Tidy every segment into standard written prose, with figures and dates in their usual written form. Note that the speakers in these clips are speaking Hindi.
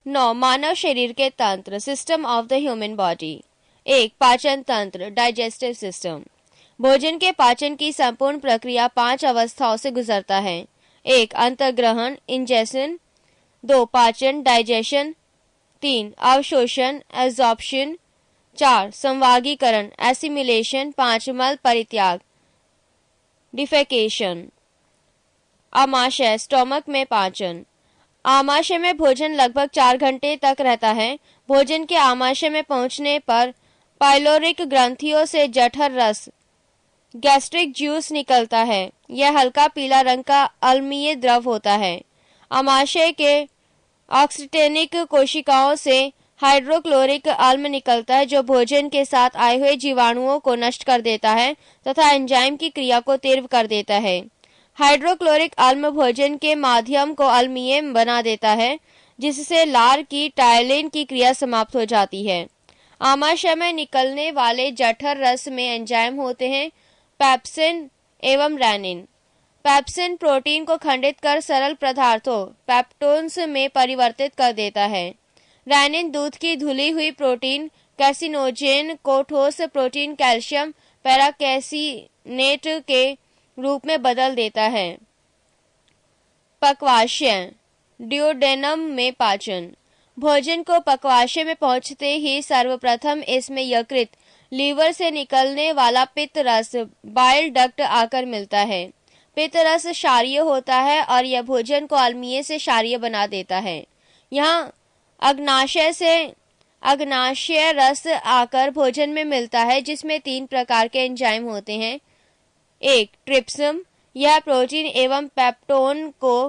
9 मानव शरीर के तंत्र, system of the human body. 1 पाचन तंत्र, डाइजेस्टिव सिस्टम। भोजन के पाचन की संपूर्ण प्रक्रिया 5 अवस्थाओं से गुजरता है। 1 अंतर्ग्रहण, इंजेशन। 2 पाचन, डाइजेशन। 3 अवशोषण, एब्जॉर्प्शन। 4 संवागीकरण, एसिमिलेशन। 5 मल परित्याग, डिफेकेशन। आमाशय, स्टोमक में पाचन। आमाशय में भोजन लगभग 4 घंटे तक रहता है। भोजन के आमाशय में पहुंचने पर पाइलोरिक ग्रंथियों से जठर रस, गैस्ट्रिक जूस निकलता है। यह हल्का पीला रंग का अम्लीय द्रव होता है। आमाशय के ऑक्सीटेनिक कोशिकाओं से हाइड्रोक्लोरिक अम्ल निकलता है जो भोजन के साथ आए हुए जीवाणुओं को नष्ट कर देता है तथा एंजाइम की क्रिया को तीव्र कर देता है। हाइड्रोक्लोरिक अम्ल भोजन के माध्यम को अम्लीय बना देता है जिससे लार की टायलिन की क्रिया समाप्त हो जाती है। आमाशय में निकलने वाले जठर रस में एंजाइम होते हैं पेप्सिन एवं रेनिन। पेप्सिन प्रोटीन को खंडित कर सरल पदार्थों पेप्टोन्स में परिवर्तित कर देता है। रेनिन दूध की धुली हुई प्रोटीन कैसिनोजेन को ठोस प्रोटीन कैल्शियम पैराकैसिनेट के रूप में बदल देता है। पक्वाशय, ड्यूडेनम में पाचन। भोजन को पक्वाशय में पहुंचते ही सर्वप्रथम इसमें यकृत, लीवर से निकलने वाला पित्त रस, बाइल डक्ट आकर मिलता है। पित्त रस क्षारीय होता है और यह भोजन को अम्लीय से क्षारीय बना देता है। यहाँ अग्नाशय से अग्नाशय रस आकर भोजन में मिलता है जिसमें 3 प्रकार के एंजाइम होते हैं। 1 ट्रिप्सिन, यह प्रोटीन एवं पेप्टोन को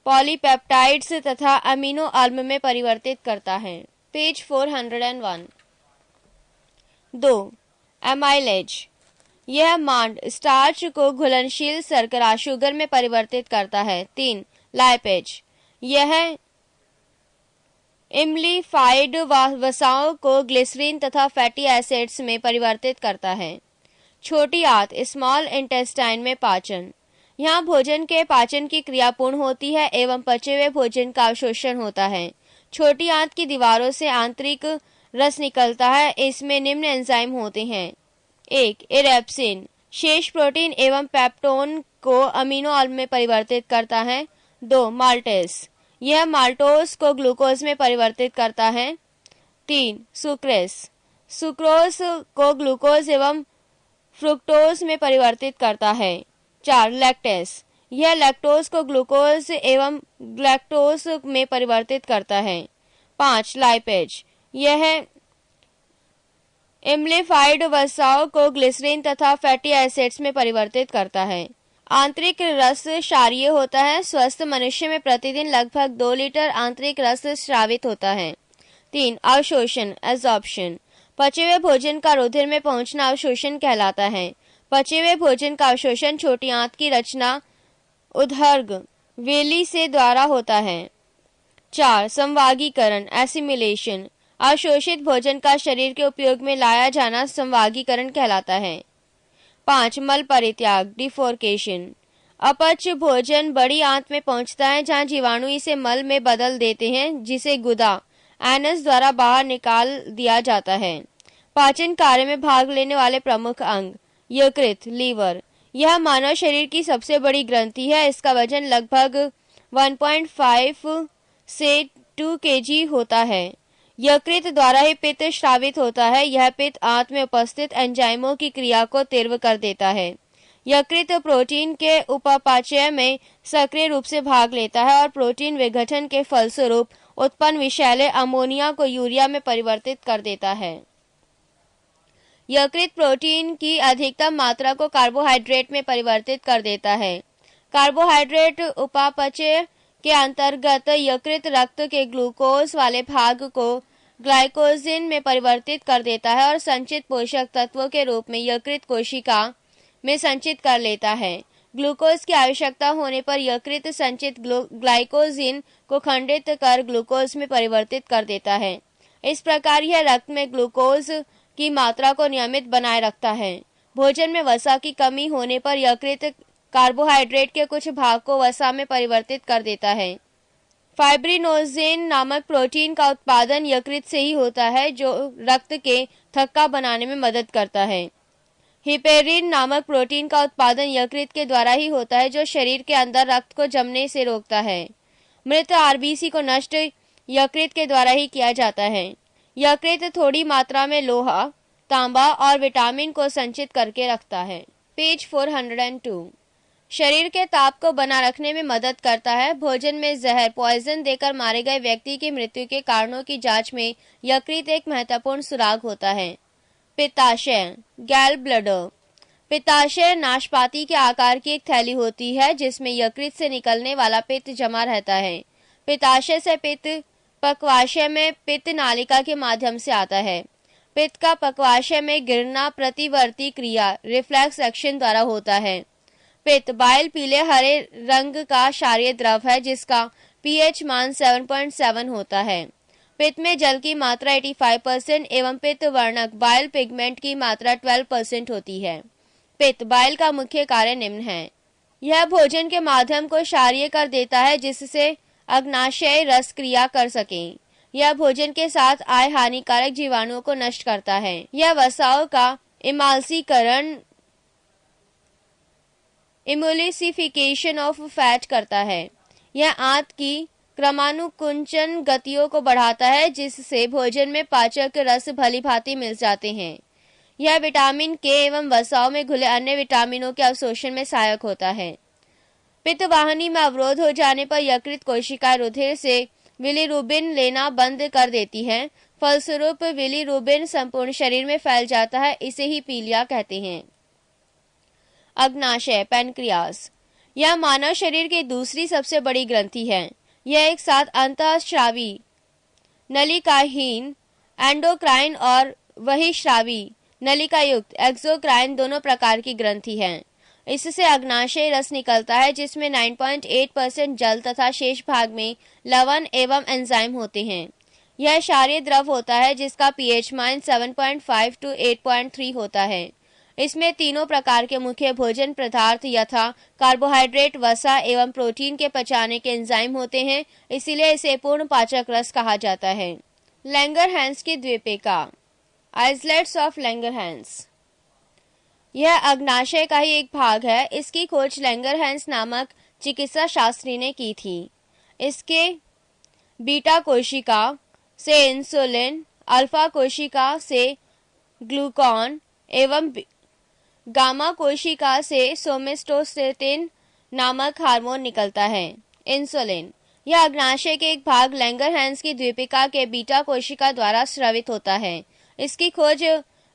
पॉलीपेप्टाइड्स तथा अमीनो अम्ल में परिवर्तित करता है। पेज 401। 2 एमाइलेज, यह मांड स्टार्च को घुलनशील शर्करा शुगर में परिवर्तित करता है। 3 लाइपेज, यह इम्लीफाइड वसाओं को ग्लिसरीन तथा फैटी एसिड्स में परिवर्तित करता है। छोटी आंत, स्मॉल इंटेस्टाइन में पाचन, यहाँ भोजन के पाचन की क्रिया पूर्ण होती है एवं पचे हुए भोजन का अवशोषण होता है। छोटी आंत की दीवारों से आंतरिक रस निकलता है। इसमें निम्न एंजाइम होते हैं। 1 इरेप्सिन, शेष प्रोटीन एवं पेप्टोन को अमीनो अम्ल में परिवर्तित करता है। 2 माल्टेस, यह माल्टोस को ग्लूकोज में परिवर्तित करता है। 3 सुक्रेस, सुक्रोज को ग्लूकोज एवं फ्रुक्टोज में परिवर्तित करता है। 4 लैक्टेस, यह लैक्टोज को ग्लूकोज एवं ग्लैक्टोज में परिवर्तित करता है। 5 लाइपेज, यह इम्लीफाइड वसाओं को ग्लिसरीन तथा फैटी एसिड्स में परिवर्तित करता है। आंतरिक रस क्षारीय होता है। स्वस्थ मनुष्य में प्रतिदिन लगभग 2 लीटर आंतरिक रस स्रावित होता है। 3 अवशोषण, एब्जॉर्प्शन, पचे हुए भोजन का रुधिर में पहुंचना अवशोषण कहलाता है। पचे हुए भोजन का अवशोषण छोटी आंत की रचना उदर्ग वेली से द्वारा होता है। 4 संवागीकरण, एसिमिलेशन, अवशोषित भोजन का शरीर के उपयोग में लाया जाना संवागीकरण कहलाता है। 5 मल परित्याग, डिफोर्केशन, अपच भोजन बड़ी आंत में पहुंचता है जहां जीवाणु इसे मल में बदल देते हैं जिसे गुदा एनस द्वारा बाहर निकाल दिया जाता है। पाचन कार्य में भाग लेने वाले प्रमुख अंग, यकृत, लीवर, यह मानव शरीर की सबसे बड़ी ग्रंथि है। इसका वजन लगभग 1.5 से 2 केजी होता है। यकृत द्वारा ही पित्त स्रावित होता है। यह पित्त आंत में उपस्थित एंजाइमों की क्रिया को तीव्र कर देता है। यकृत प्रोटीन के उपापचय में सक्रिय रूप से भाग लेता है और प्रोटीन विघटन के फलस्वरूप उत्पन्न विषैले अमोनिया को यूरिया में परिवर्तित कर देता है। यकृत प्रोटीन की अधिकतम मात्रा को कार्बोहाइड्रेट में परिवर्तित कर देता है। कार्बोहाइड्रेट उपापचय के अंतर्गत यकृत रक्त के ग्लूकोज वाले भाग को ग्लाइकोजन में परिवर्तित कर देता है और संचित पोषक तत्वों के रूप में यकृत कोशिका में संचित कर लेता है। ग्लूकोज की आवश्यकता होने पर यकृत संचित ग्लाइकोजन को खंडित कर ग्लूकोज में परिवर्तित कर देता है। इस प्रकार यह रक्त में ग्लूकोज की मात्रा को नियमित बनाए रखता है। भोजन में वसा की कमी होने पर यकृत कार्बोहाइड्रेट के कुछ भाग को वसा में परिवर्तित कर देता है। फाइब्रिनोजेन नामक प्रोटीन का उत्पादन यकृत से ही होता है जो रक्त के थक्का बनाने में मदद करता है। हिपेरिन नामक प्रोटीन का उत्पादन यकृत के द्वारा ही होता है जो शरीर के अंदर रक्त को जमने से रोकता है। मृत आरबीसी को नष्ट यकृत के द्वारा ही किया जाता है। यकृत थोड़ी मात्रा में लोहा, तांबा और विटामिन को संचित करके रखता है। पेज 402 शरीर के ताप को बना रखने में मदद करता है। भोजन में जहर पॉइजन देकर मारे गए व्यक्ति की मृत्यु के कारणों की जांच में यकृत एक महत्वपूर्ण सुराग होता है। पित्ताशय गैल ब्लडर। पित्ताशय नाशपाती के आकार की एक थैली होती है जिसमें यकृत से निकलने वाला पित्त जमा रहता है। पित्ताशय से पित्त पक्वाशय में पित्त नालिका के माध्यम से आता है। पित्त का पक्वाशय में गिरना प्रतिवर्ती क्रिया रिफ्लेक्स एक्शन द्वारा होता है। पित्त बाइल पीले हरे रंग का क्षारीय द्रव है जिसका पीएच मान 7.7 होता है। पित्त में जल की मात्रा 85% एवं पित्त वर्णक बाइल पिगमेंट की मात्रा 12% होती है। पित्त बाइल का मुख्य कार्य निम्न है। यह भोजन के माध्यम को क्षारीय कर देता है जिससे अग्नाशय रस क्रिया कर सके। यह भोजन के साथ आए हानिकारक जीवाणुओं को नष्ट करता है। यह वसाओं का इमोलिसिफिकेशन ऑफ फैट करता है। यह आंत की क्रमानुकुंचन गतियों को बढ़ाता है जिससे भोजन में पाचक रस भली भांति मिल जाते हैं। यह विटामिन के एवं वसाओं में घुले अन्य विटामिनों के अवशोषण में सहायक होता है। पित्त वाहिनी में अवरोध हो जाने पर यकृत कोशिकाएं रुधिर से बिलीरुबिन लेना बंद कर देती हैं। फलस्वरूप बिलीरुबिन संपूर्ण शरीर में फैल जाता है। इसे ही पीलिया कहते हैं। अग्नाशय पैनक्रियास। यह मानव शरीर की दूसरी सबसे बड़ी ग्रंथि है। यह एक साथ अंतःस्रावी, नलिकाहीन, एंडोक्राइन और बहिःस्रावी, नलिकायुक्त, एक्सोक्राइन दोनों प्रकार की ग्रंथि है। इससे अग्नाशय रस निकलता है जिसमें 9.8% जल तथा शेष भाग में लवण एवं एंजाइम होते हैं। यह क्षारीय द्रव होता है जिसका पीएच मान 7.5 to 8.3 होता है। इसमें तीनों प्रकार के मुख्य भोजन पदार्थ यथा कार्बोहाइड्रेट, वसा एवं प्रोटीन के पचाने के एंजाइम होते हैं। इसीलिए इसे पूर्ण पाचक रस कहा जाता है। लैंगरहैंस की द्वीपिका आइसलैंड्स ऑफ लैंगरहैंस। यह अग्नाशय का ही एक भाग है। इसकी खोज लैंगरहैंस नामक चिकित्सा शास्त्री ने की थी। इसके बीटा कोशिका से इंसुलिन, अल्फा कोशिका से ग्लूकान एवं गामा कोशिका से सोमेटोस्टेटिन नामक हार्मोन निकलता है। इंसुलिन यह अग्नाशय के एक भाग लैंगरहैंस की द्वीपिका के बीटा कोशिका द्वारा स्रावित होता है। इसकी खोज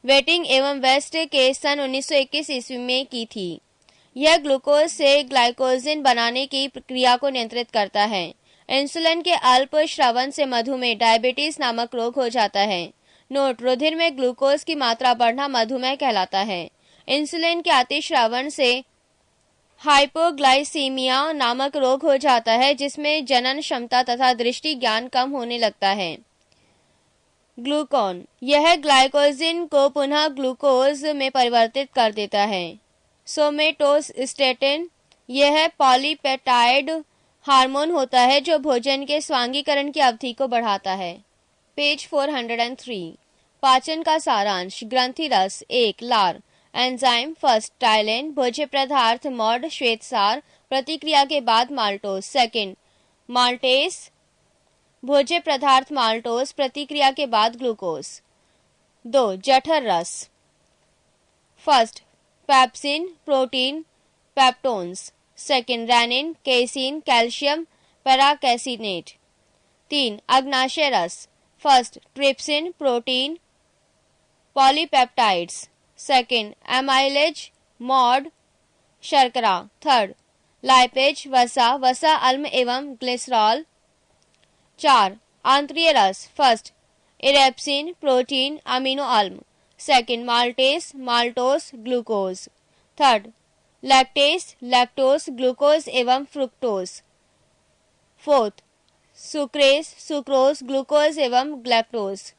वेटिंग एवं वेस्ट के सन 1921 ईस्वी में की थी। यह ग्लूकोज से ग्लाइकोजन बनाने की प्रक्रिया को नियंत्रित करता है। इंसुलिन के अल्प श्रवण से मधुमेह डायबिटीज नामक रोग हो जाता है। नोट: रुधिर में ग्लूकोज की मात्रा बढ़ना मधुमेह कहलाता है। इंसुलिन के अतिश्रवण से हाइपोग्लाइसीमिया नामक रोग हो जाता है जिसमें जनन क्षमता तथा दृष्टि ज्ञान कम होने लगता है। ग्लूकान यह ग्लाइकोजन को पुनः ग्लूकोज में परिवर्तित कर देता है। सोमेटोस्टेटिन यह पॉलीपेप्टाइड हार्मोन होता है जो भोजन के स्वांगीकरण की अवधि को बढ़ाता है। पेज 403 पाचन का सारांश। ग्रंथि रस 1 लार। एंजाइम फर्स्ट टाइलिन, भोज्य पदार्थ मॉड श्वेतसार, प्रतिक्रिया के बाद माल्टोज। सेकंड माल्टेस, भोज्य पदार्थ माल्टोज, प्रतिक्रिया के बाद ग्लूकोज। 2 जठर रस। First pepsin, protein, peptones. Second rennin, casein, calcium paracaseinate. 3 अग्नाशय रस। First trypsin, protein, polypeptides. Second amylase, मॉड, शर्करा। थर्ड लाइपेज, वसा, वसा अम्ल एवं ग्लिसरॉल। 4 आंतरीय रस। फर्स्ट इरेप्सिन, प्रोटीन, अमीनो अम्ल। Second maltase, maltose, glucose. Third lactase, lactose, glucose एवं fructose. Fourth sucrase, sucrose, glucose एवं ग्लैक्टोज।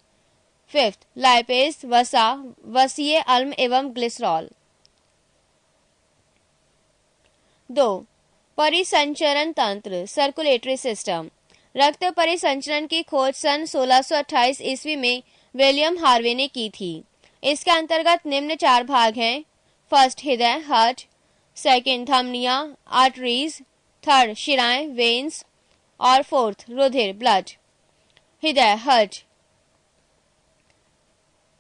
फिफ्थ लाइपेज, वसा, वसीय अम्ल एवं ग्लिसरॉल। 2 परिसंचरण तंत्र सर्कुलेटरी सिस्टम। रक्त परिसंचरण की खोज सन 1628 ईस्वी में विलियम हार्वे ने की थी। इसके अंतर्गत निम्न 4 भाग हैं। फर्स्ट हृदय हार्ट, सेकंड धमनियां आर्टरीज, थर्ड शिराएं वेन्स और फोर्थ रुधिर ब्लड। हृदय हार्ट।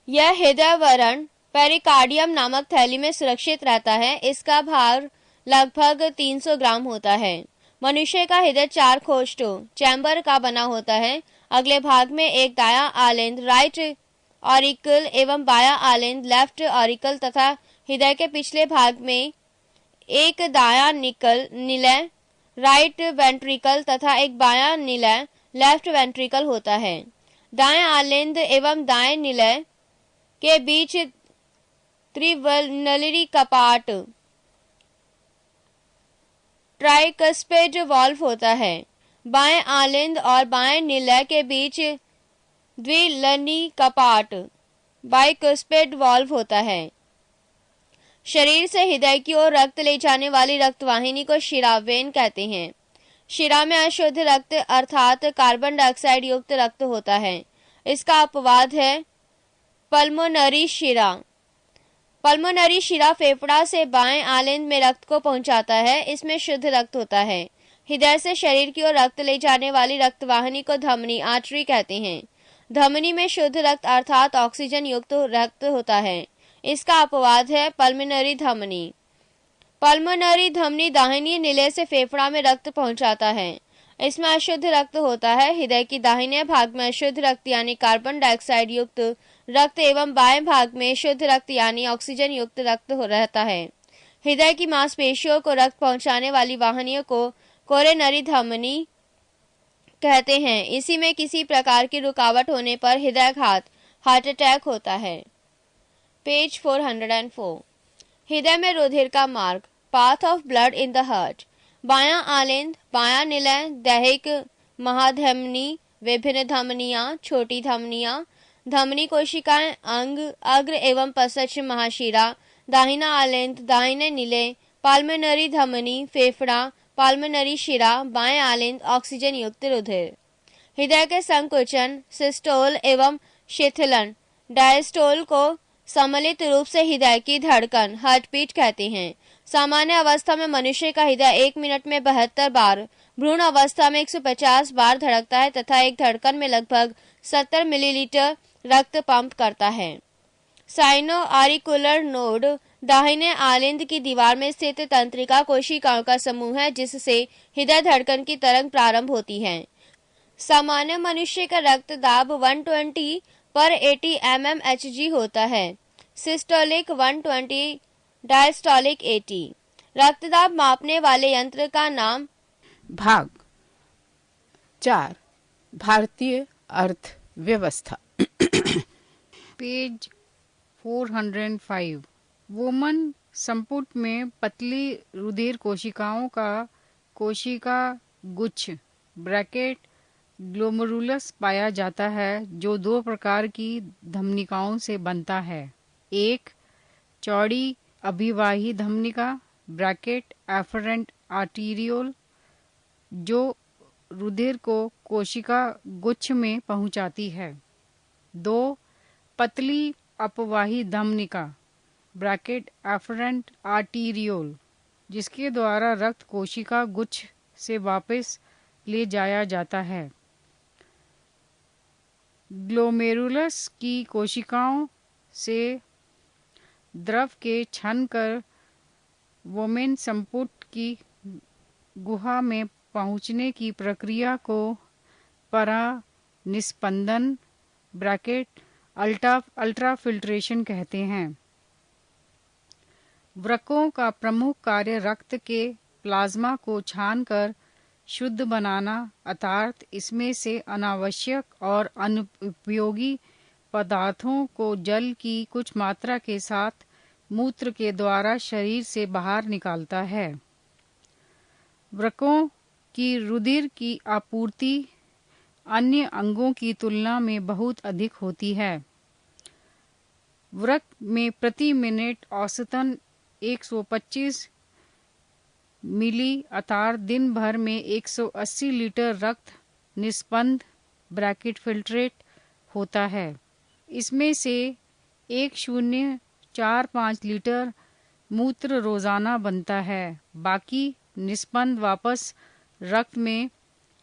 यह हृदय वरण पेरिकार्डियम नामक थैली में सुरक्षित रहता है। इसका भार लगभग 300 ग्राम होता है। मनुष्य का हृदय 4 खोष्ठों चैम्बर का बना होता है। अगले भाग में एक दायां आलेंद राइट ऑरिकल एवं बायां आलेंद लेफ्ट ऑरिकल तथा हृदय के पिछले भाग में एक दायां निलय राइट वेंट्रिकल तथा एक बायां निलय लेफ्ट वेंट्रिकल होता है। दाएं आलेंद एवं दाएं निलय के बीच त्रिनलिरी कपाट ट्राइकस्पिड वाल्व होता है। बाएं आलिंद और बाएं निलय के बीच द्विनलिनी कपाट बाइकस्पिड वाल्व होता है। शरीर से हृदय की ओर रक्त ले जाने वाली रक्तवाहिनी को शिरा वेन कहते हैं। शिरा में अशुद्ध रक्त अर्थात कार्बन डाइऑक्साइड युक्त रक्त होता है। इसका अपवाद है पल्मोनरी शिरा। पल्मोनरी शिरा फेफड़ा से बाएं आलिंद में रक्त को पहुंचाता है। इसमें शुद्ध रक्त होता है। हृदय से शरीर की ओर रक्त ले जाने वाली रक्तवाहिनी को धमनी आर्टरी कहते हैं। धमनी में शुद्ध रक्त अर्थात ऑक्सीजन युक्त रक्त होता है। इसका अपवाद है पल्मोनरी धमनी। पल्मोनरी धमनी दाहिनी निलय से फेफड़ा में रक्त पहुंचाता है। इसमें अशुद्ध रक्त होता है। हृदय की दाहिने भाग में अशुद्ध रक्त यानी कार्बन डाइऑक्साइड युक्त रक्त एवं बाएं भाग में शुद्ध रक्त यानी ऑक्सीजन युक्त रक्त रहता है। हृदय की मांसपेशियों को रक्त पहुंचाने वाली वाहिनियों को कोरोनरी धमनी कहते हैं। इसी में किसी प्रकार की रुकावट होने पर हृदयाघात हार्ट अटैक होता है। पेज 404। हृदय में रुधिर का मार्ग path of blood in the heart. बायां आलिंद, बायां निलय, दैहिक महाधमनी, विभिन्न धमनियां, छोटी धमनियां, धमनी कोशिकाएं, अंग, अग्र एवं पश्च महाशिरा, दाहिना आलिंद, दाहिने निलय, पाल्मोनरी धमनी, फेफड़ा, पाल्मोनरी शिरा, बाएं आलिंद, ऑक्सीजन युक्त रुधिर। हृदय के संकुचन सिस्टोल एवं शिथिलन डायस्टोल को सम्मिलित रूप से हृदय की धड़कन हार्ट बीट कहते हैं। सामान्य अवस्था में मनुष्य का हृदय 1 मिनट में 72 बार, भ्रूण अवस्था में 150 बार धड़कता है तथा एक धड़कन में लगभग 70 मिलीलीटर रक्त पंप करता है। साइनो आरिकुलर नोड दाहिने आलिंद की दीवार में स्थित तंत्रिका कोशिकाओं का समूह है जिससे हृदय धड़कन की तरंग प्रारंभ होती है। सामान्य मनुष्य का रक्त दाब 120 पर 80 mmHg होता है। Systolic 120, diastolic 80। रक्तदाब मापने वाले यंत्र का नाम। भाग 4 भारतीय अर्थव्यवस्था। पेज 405। वुमन संपुट में पतली रुधिर कोशिकाओं का कोशिका गुच्छ ब्रैकेट ग्लोमेरुलस पाया जाता है जो 2 प्रकार की धमनिकाओं से बनता है। एक चौड़ी अभिवाही धमनिका ब्रैकेट एफरेंट आर्टीरियोल जो रुधिर को कोशिका गुच्छ में पहुंचाती है। 2 पतली अपवाही धमनिका ब्रैकेट एफरेंट आर्टीरियोल जिसके द्वारा रक्त कोशिका गुच्छ से वापस ले जाया जाता है। ग्लोमेरुलस की कोशिकाओं से द्रव के छन कर वुमेन संपुट की गुहा में पहुंचने की प्रक्रिया को परानिस्पंदन ब्रैकेट अल्ट्राफिल्ट्रेशन कहते हैं। वृक्कों का प्रमुख कार्य रक्त के प्लाज्मा को छानकर शुद्ध बनाना अर्थात इसमें से अनावश्यक और अनुपयोगी पदार्थों को जल की कुछ मात्रा के साथ मूत्र के द्वारा शरीर से बाहर निकालता है। वृक्कों की रुधिर की आपूर्ति अन्य अंगों की तुलना में बहुत अधिक होती है। वृक्क में प्रति मिनट औसतन 125 मिली अर्थात दिन भर में 180 लीटर रक्त निस्पंद ब्रैकेट फिल्ट्रेट होता है। इसमें से 1045 लीटर मूत्र रोजाना बनता है। बाकी निस्पंद वापस रक्त में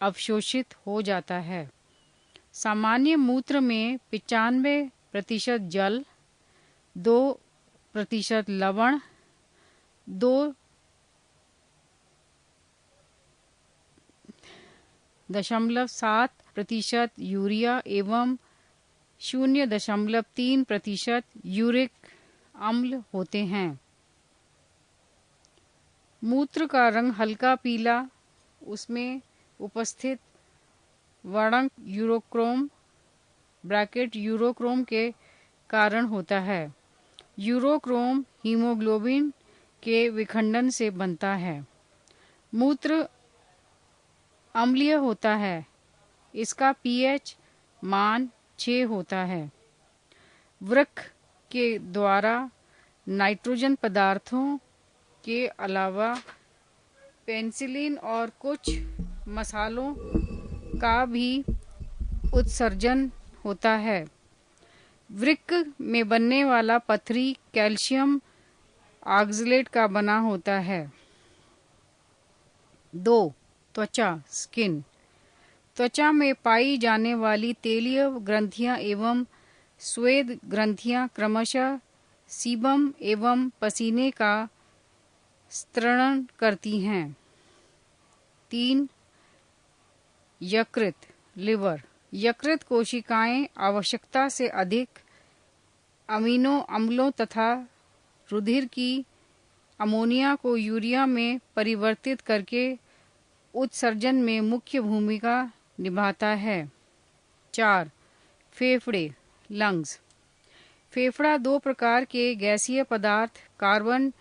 अवशोषित हो जाता है। सामान्य मूत्र में 95% जल, 2% लवण, 2.7% यूरिया एवं 0.3% यूरिक अम्ल होते हैं। मूत्र का रंग हल्का पीला उसमें उपस्थित वर्णक यूरोक्रोम के कारण होता है। यूरोक्रोम हीमोग्लोबिन के विखंडन से बनता है। मूत्र अम्लीय होता है। इसका पीएच मान 6 होता है। वृक्क के द्वारा नाइट्रोजन पदार्थों के अलावा पेनिसिलिन और कुछ मसालों का भी उत्सर्जन होता है। वृक्क में बनने वाला पथरी कैल्शियम ऑक्सलेट का बना होता है। 2. त्वचा स्किन। त्वचा में पाई जाने वाली तेलीय ग्रंथियां एवं स्वेद ग्रंथियां क्रमशः सीबम एवं पसीने का स्त्रण करती हैं। 3. यकृत लिवर। यकृत कोशिकाएं आवश्यकता से अधिक अमीनो अम्लों तथा रुधिर की अमोनिया को यूरिया में परिवर्तित करके उत्सर्जन में मुख्य भूमिका निभाता है। 4. फेफड़े लंग्स। फेफड़ा 2 प्रकार के गैसीय पदार्थ कार्बन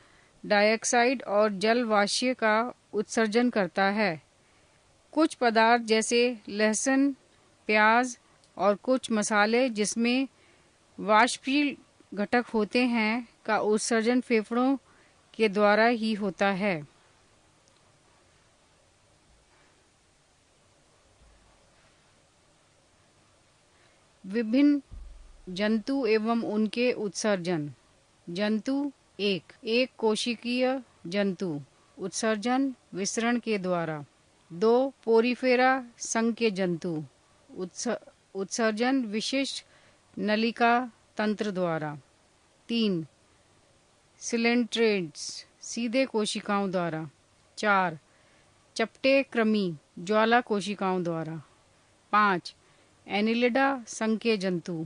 डाइऑक्साइड और जलवाष्य का उत्सर्जन करता है। कुछ पदार्थ जैसे लहसुन, प्याज और कुछ मसाले जिसमें वाष्पशील घटक होते हैं का उत्सर्जन फेफड़ों के द्वारा ही होता है। विभिन्न जंतु एवं उनके उत्सर्जन। जंतु एक कोशिकीय जंतु, उत्सर्जन विसरण के द्वारा। 2. पोरीफेरा संघ के जंतु, उत्सर्जन विशिष्ट नलिका तंत्र द्वारा। 3. सिलेंट्रेड्स सीधे कोशिकाओं द्वारा। 4. चपटे कृमि ज्वाला कोशिकाओं द्वारा। 5. एनिलिडा संघ के जंतु,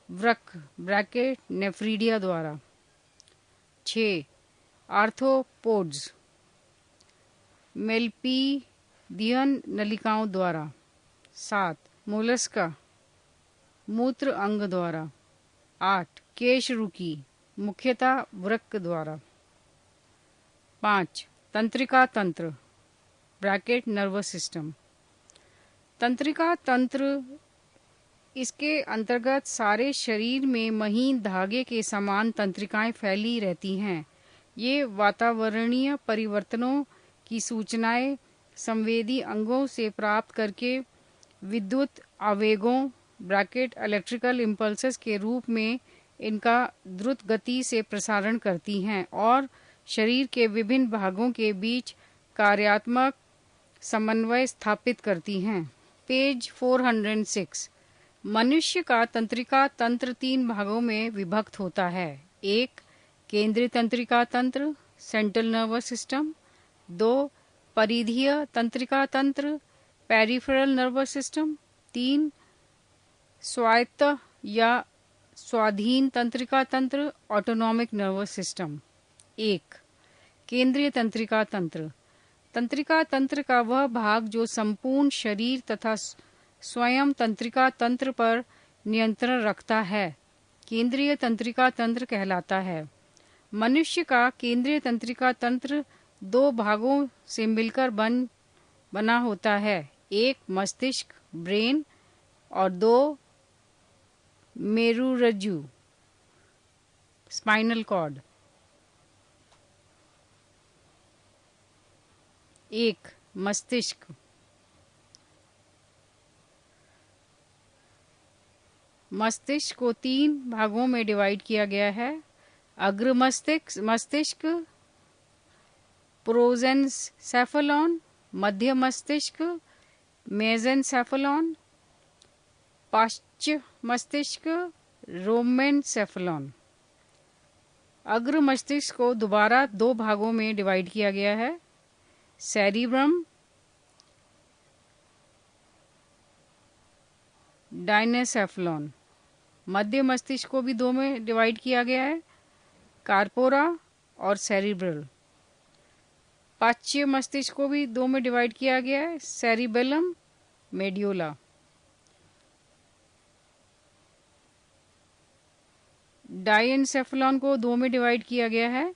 वृक्क ब्रैकेट नेफ्रीडिया द्वारा। 6. आर्थ्रोपोड्स मेलपीडियन नलिकाओं द्वारा। 7. मोलस्का मूत्र अंग द्वारा। 8. केशरुकी मुख्यतः वृक्क द्वारा। 5. तंत्रिका तंत्र ब्रैकेट नर्वस सिस्टम। तंत्रिका तंत्र इसके अंतर्गत सारे शरीर में महीन धागे के समान तंत्रिकाएं फैली रहती हैं। ये वातावरणीय परिवर्तनों की सूचनाएं संवेदी अंगों से प्राप्त करके विद्युत आवेगों ब्रैकेट इलेक्ट्रिकल इम्पल्सेस के रूप में इनका द्रुत गति से प्रसारण करती हैं और शरीर के विभिन्न भागों के बीच कार्यात्मक समन्वय स्थापित करती हैं। पेज 406। मनुष्य का तंत्रिका तंत्र 3 भागों में विभक्त होता है। 1. केंद्रीय तंत्रिका तंत्र सेंट्रल नर्वस सिस्टम। 2. परिधीय तंत्रिका तंत्र पेरिफेरल नर्वस सिस्टम। 3. स्वायत्त या स्वाधीन तंत्रिका तंत्र ऑटोनॉमिक नर्वस सिस्टम। 1. केंद्रीय तंत्रिका तंत्र। तंत्रिका तंत्र का वह भाग जो संपूर्ण शरीर तथा स्वयं तंत्रिका तंत्र पर नियंत्रण रखता है केंद्रीय तंत्रिका तंत्र कहलाता है। मनुष्य का केंद्रीय तंत्रिका तंत्र 2 भागों से मिलकर बना होता है। 1. मस्तिष्क ब्रेन और 2. मेरुरज्जु स्पाइनल कॉर्ड। 1. मस्तिष्क। मस्तिष्क को 3 भागों में डिवाइड किया गया है। अग्र मस्तिष्क, प्रोजेनसेफलॉन, मध्य मस्तिष्क, मेसेनसेफलॉन, पाश्च मस्तिष्क, रोमेनसेफलॉन। अग्र मस्तिष्क को दोबारा 2 भागों में डिवाइड किया गया है, सेरिब्रम, डायनेसेफलॉन। मध्य मस्तिष्क को भी 2 में डिवाइड किया गया है, कार्पोरा और सेरिब्रल। पाश्च मस्तिष्क को भी 2 में डिवाइड किया गया है, सेरिबेलम, मेड्यूला। डायनेसेफलॉन को 2 में डिवाइड किया गया है,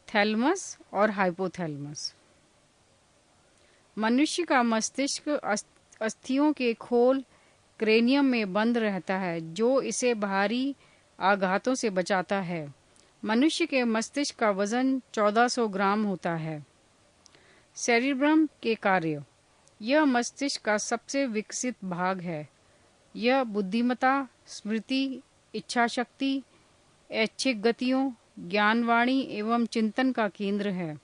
थैलमस और हाइपोथैलेमस। मनुष्य का मस्तिष्क अस्थियों के खोल क्रेनियम में बंद रहता है, जो इसे बाहरी आघातों से बचाता है। मनुष्य के मस्तिष्क का वजन 1400 ग्राम होता है। सेरिब्रम के कार्य। यह मस्तिष्क का सबसे विकसित भाग है। यह बुद्धिमत्ता, स्मृति, इच्छा शक्ति, ऐच्छिक गतियों, ज्ञानवाणी एवं चिंतन का केंद्र है।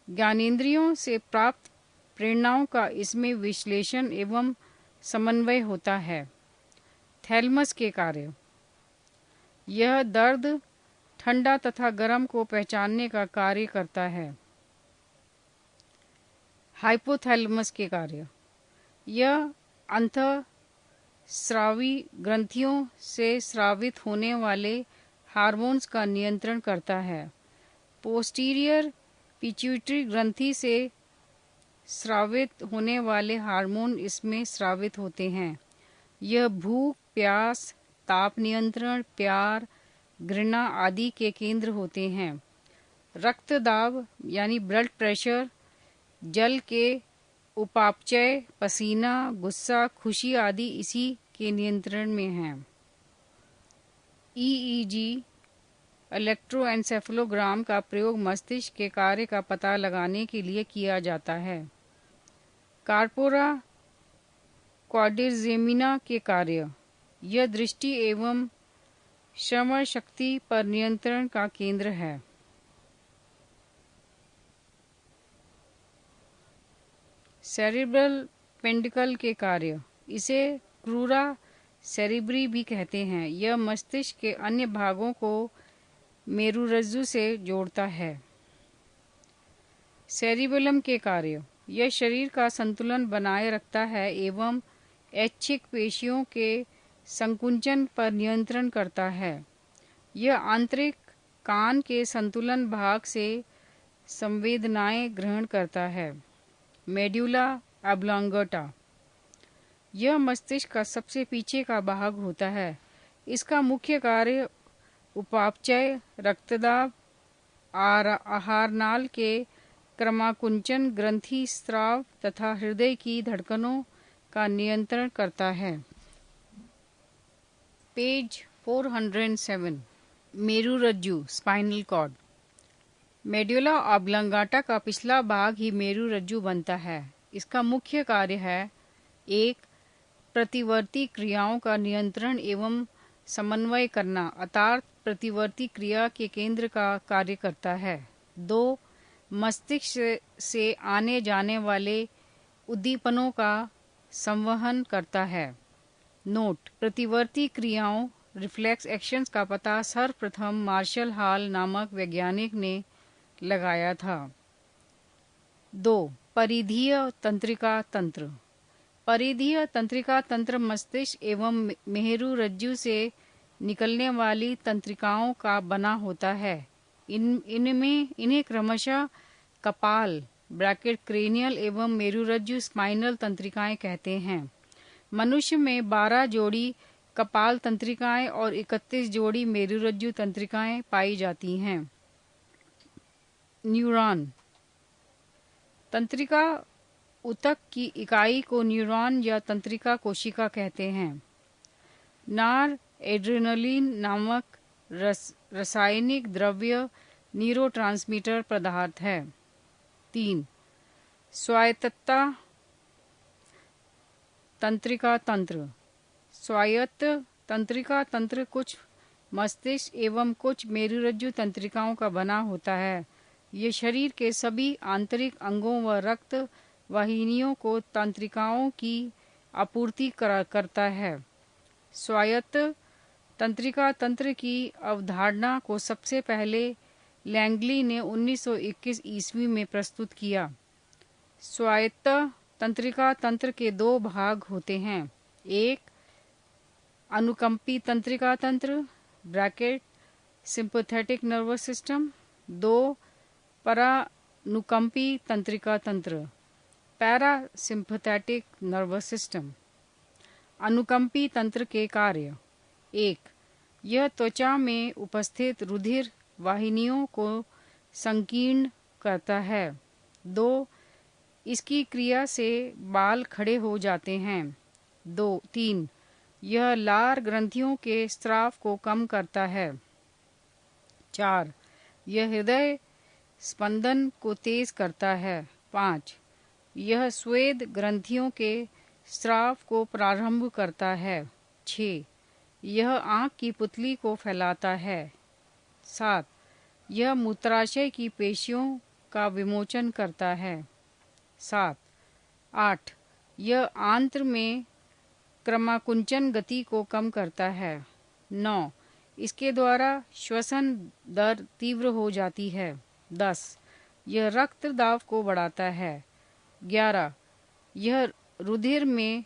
ज्ञानेंद्रियों से प्राप्त प्रेरणाओं का इसमें विश्लेषण एवं समन्वय होता है। थैलमस के कार्य। यह दर्द, ठंडा तथा गर्म को पहचानने का कार्य करता है। हाइपोथैलेमस के कार्य। यह अंतःस्रावी ग्रंथियों से स्रावित होने वाले हार्मोन्स का नियंत्रण करता है। पोस्टीरियर पिट्यूटरी ग्रंथि से स्रावित होने वाले हार्मोन इसमें स्रावित होते हैं। यह भूख, प्यास, ताप नियंत्रण, प्यार, घृणा आदि के केंद्र होते हैं। रक्तदाब यानी ब्लड प्रेशर, जल के उपापचय, पसीना, गुस्सा, खुशी आदि इसी के नियंत्रण में हैं। ईईजी इलेक्ट्रोएन्सेफलोग्राम का प्रयोग मस्तिष्क के कार्य का पता लगाने के लिए किया जाता है। कार्पोरा क्वाड्रिजेमिना के कार्य। यह दृष्टि एवं श्रवण शक्ति पर नियंत्रण का केंद्र है। सेरिब्रल पेंडिकल के कार्य। इसे क्रूरा सेरिब्री भी कहते हैं। यह मस्तिष्क के अन्य भागों को मेरुरज्जु से जोड़ता है। सेरिबेलम के कार्य। यह शरीर का संतुलन बनाए रखता है एवं ऐच्छिक पेशियों के संकुचन पर नियंत्रण करता है। यह आंतरिक कान के संतुलन भाग से संवेदनाएं ग्रहण करता है। Medulla oblongata. यह मस्तिष्क का सबसे पीछे का भाग होता है। इसका मुख्य कार्य उपापचय, रक्तदाब, आहारनाल के क्रमाकुंचन, ग्रंथि स्राव तथा हृदय की धड़कनों का नियंत्रण करता है। पेज 407। मेरुरज्जु, स्पाइनल कॉर्ड। मेड्यूला ऑब्लांगेटा का पिछला भाग ही मेरुरज्जु बनता है। इसका मुख्य कार्य है: 1. प्रतिवर्ती क्रियाओं का नियंत्रण एवं समन्वय करना, अर्थात प्रतिवर्ती क्रिया के केंद्र का कार्य करता है। 2. मस्तिष्क से आने जाने वाले उद्दीपनों का संवहन करता है। नोट: प्रतिवर्ती क्रियाओं, रिफ्लेक्स एक्शंस का पता सर्वप्रथम मार्शल हॉल नामक वैज्ञानिक ने लगाया था। 2. परिधीय तंत्रिका तंत्र। परिधीय तंत्रिका तंत्र मस्तिष्क एवं मेरुरज्जु से निकलने वाली तंत्रिकाओं का बना होता है। इन्हें क्रमशः कपाल ब्रैकेट क्रेनियल एवं मेरुरज्जु स्पाइनल तंत्रिकाएं कहते हैं। मनुष्य में 12 जोड़ी कपाल तंत्रिकाएं और 31 जोड़ी मेरुरज्जु तंत्रिकाएं पाई जाती हैं। न्यूरॉन। तंत्रिका ऊतक की इकाई को न्यूरॉन या तंत्रिका कोशिका कहते हैं। नार एड्रेनलिन नामक रासायनिक द्रव्य न्यूरोट्रांसमीटर पदार्थ है। 3. स्वायत्तता तंत्रिका तंत्र। स्वायत्त तंत्रिका तंत्र कुछ मस्तिष्क एवं कुछ मेरुरज्जु तंत्रिकाओं का बना होता है। ये शरीर के सभी आंतरिक अंगों व रक्त वाहिनियों को तंत्रिकाओं की आपूर्ति करता है। स्वायत्त तंत्रिका तंत्र की अवधारणा को सबसे पहले लैंगली ने 1921 ईस्वी में प्रस्तुत किया। स्वायत्त तंत्रिका तंत्र के दो भाग होते हैं। एक अनुकंपी तंत्रिका तंत्र ब्रैकेट सिंपैथेटिक नर्वस सिस्टम। दो परानुकंपी तंत्रिका तंत्र पैरासिम्पैथेटिक नर्वस सिस्टम। अनुकंपी तंत्र के कार्य। एक, यह त्वचा में उपस्थित रुधिर वाहिनियों को संकीर्ण करता है। दो, इसकी क्रिया से बाल खड़े हो जाते हैं। तीन, यह लार ग्रंथियों के स्राव को कम करता है। 4, यह हृदय स्पंदन को तेज करता है। 5, यह स्वेद ग्रंथियों के स्राव को प्रारंभ करता है। 6, यह आँख की पुतली को फैलाता है। 7, यह मूत्राशय की पेशियों का विमोचन करता है। 7, 8, यह आंत्र में क्रमाकुंचन गति को कम करता है। 9, इसके द्वारा श्वसन दर तीव्र हो जाती है। 10, यह रक्त दाब को बढ़ाता है। 11, यह रुधिर में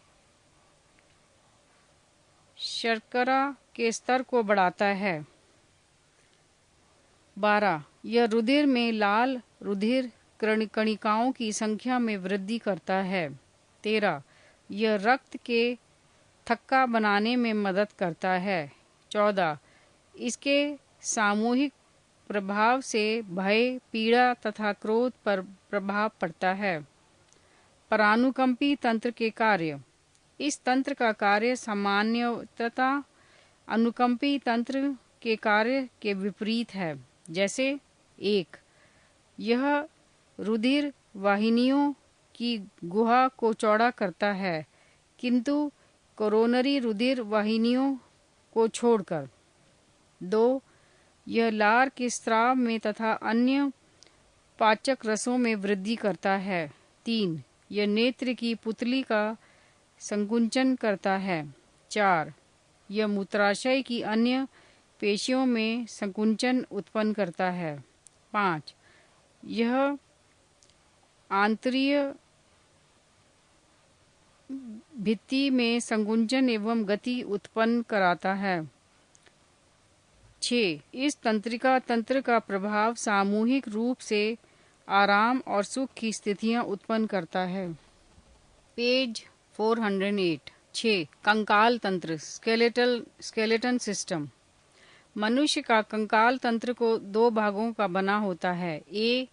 शर्करा के स्तर को बढ़ाता है। 12, यह रुधिर में लाल रुधिर कणिकाओं की संख्या में वृद्धि करता है। 13, यह रक्त के थक्का बनाने में मदद करता है। 14, इसके सामूहिक प्रभाव से भय, पीड़ा तथा क्रोध पर प्रभाव पड़ता है। परानुकंपी तंत्र के कार्य। इस तंत्र का कार्य सामान्यतः अनुकंपी तंत्र के कार्य के विपरीत है। जैसे 1, यह रुधिर वाहिनियों की गुहा को चौड़ा करता है, किंतु कोरोनरी रुधिर वाहिनियों को छोड़कर। 2, यह लार के स्राव में तथा अन्य पाचक रसों में वृद्धि करता है। 3, यह नेत्र की पुतली का संकुचन करता है। 4, यह मूत्राशय की अन्य पेशियों में संकुचन उत्पन्न करता है। 5, यह आंतरीय भित्ति में संकुचन एवं गति उत्पन्न कराता है। 6, इस तंत्रिका तंत्र का प्रभाव सामूहिक रूप से आराम और सुख की स्थितियां उत्पन्न करता है। पेज 408। 6, कंकाल तंत्र स्केलेटन सिस्टम। मनुष्य का कंकाल तंत्र को दो भागों का बना होता है। ए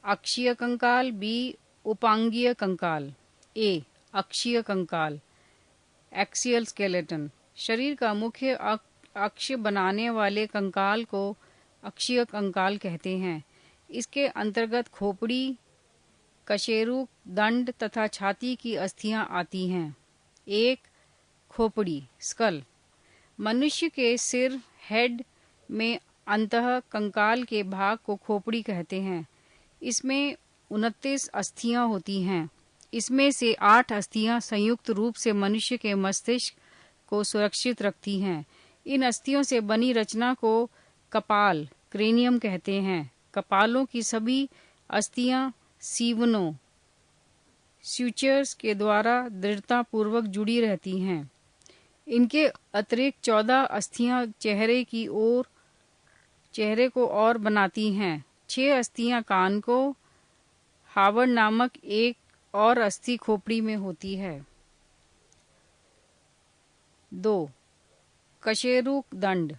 अक्षीय कंकाल, बी उपांगीय कंकाल। ए अक्षीय कंकाल एक्सियल स्केलेटन। शरीर का मुख्य अक्ष बनाने वाले कंकाल को अक्षीय कंकाल कहते हैं। इसके अंतर्गत खोपड़ी, कशेरुक, दंड तथा छाती की अस्थियां आती हैं। 1, खोपड़ी स्कल। मनुष्य के सिर हेड में अंतः कंकाल के भाग को खोपड़ी कहते हैं। इसमें 29 अस्थियां होती हैं। इसमें से 8 अस्थियां संयुक्त रूप से मनुष्य के मस्तिष्क को सुरक्षित रखती हैं। इन अस्थियों से बनी रचना को कपाल क्रेनियम कहते हैं। कपालों की सभी अस्थियां सीवनों स्यूचर्स के द्वारा दृढ़ता पूर्वक जुड़ी रहती हैं। इनके अतिरिक्त 14 अस्थियां चेहरे को और बनाती हैं। 6 अस्थियां कान को, हावड़ नामक एक और अस्थि खोपड़ी में होती है। 2, कशेरुक दंड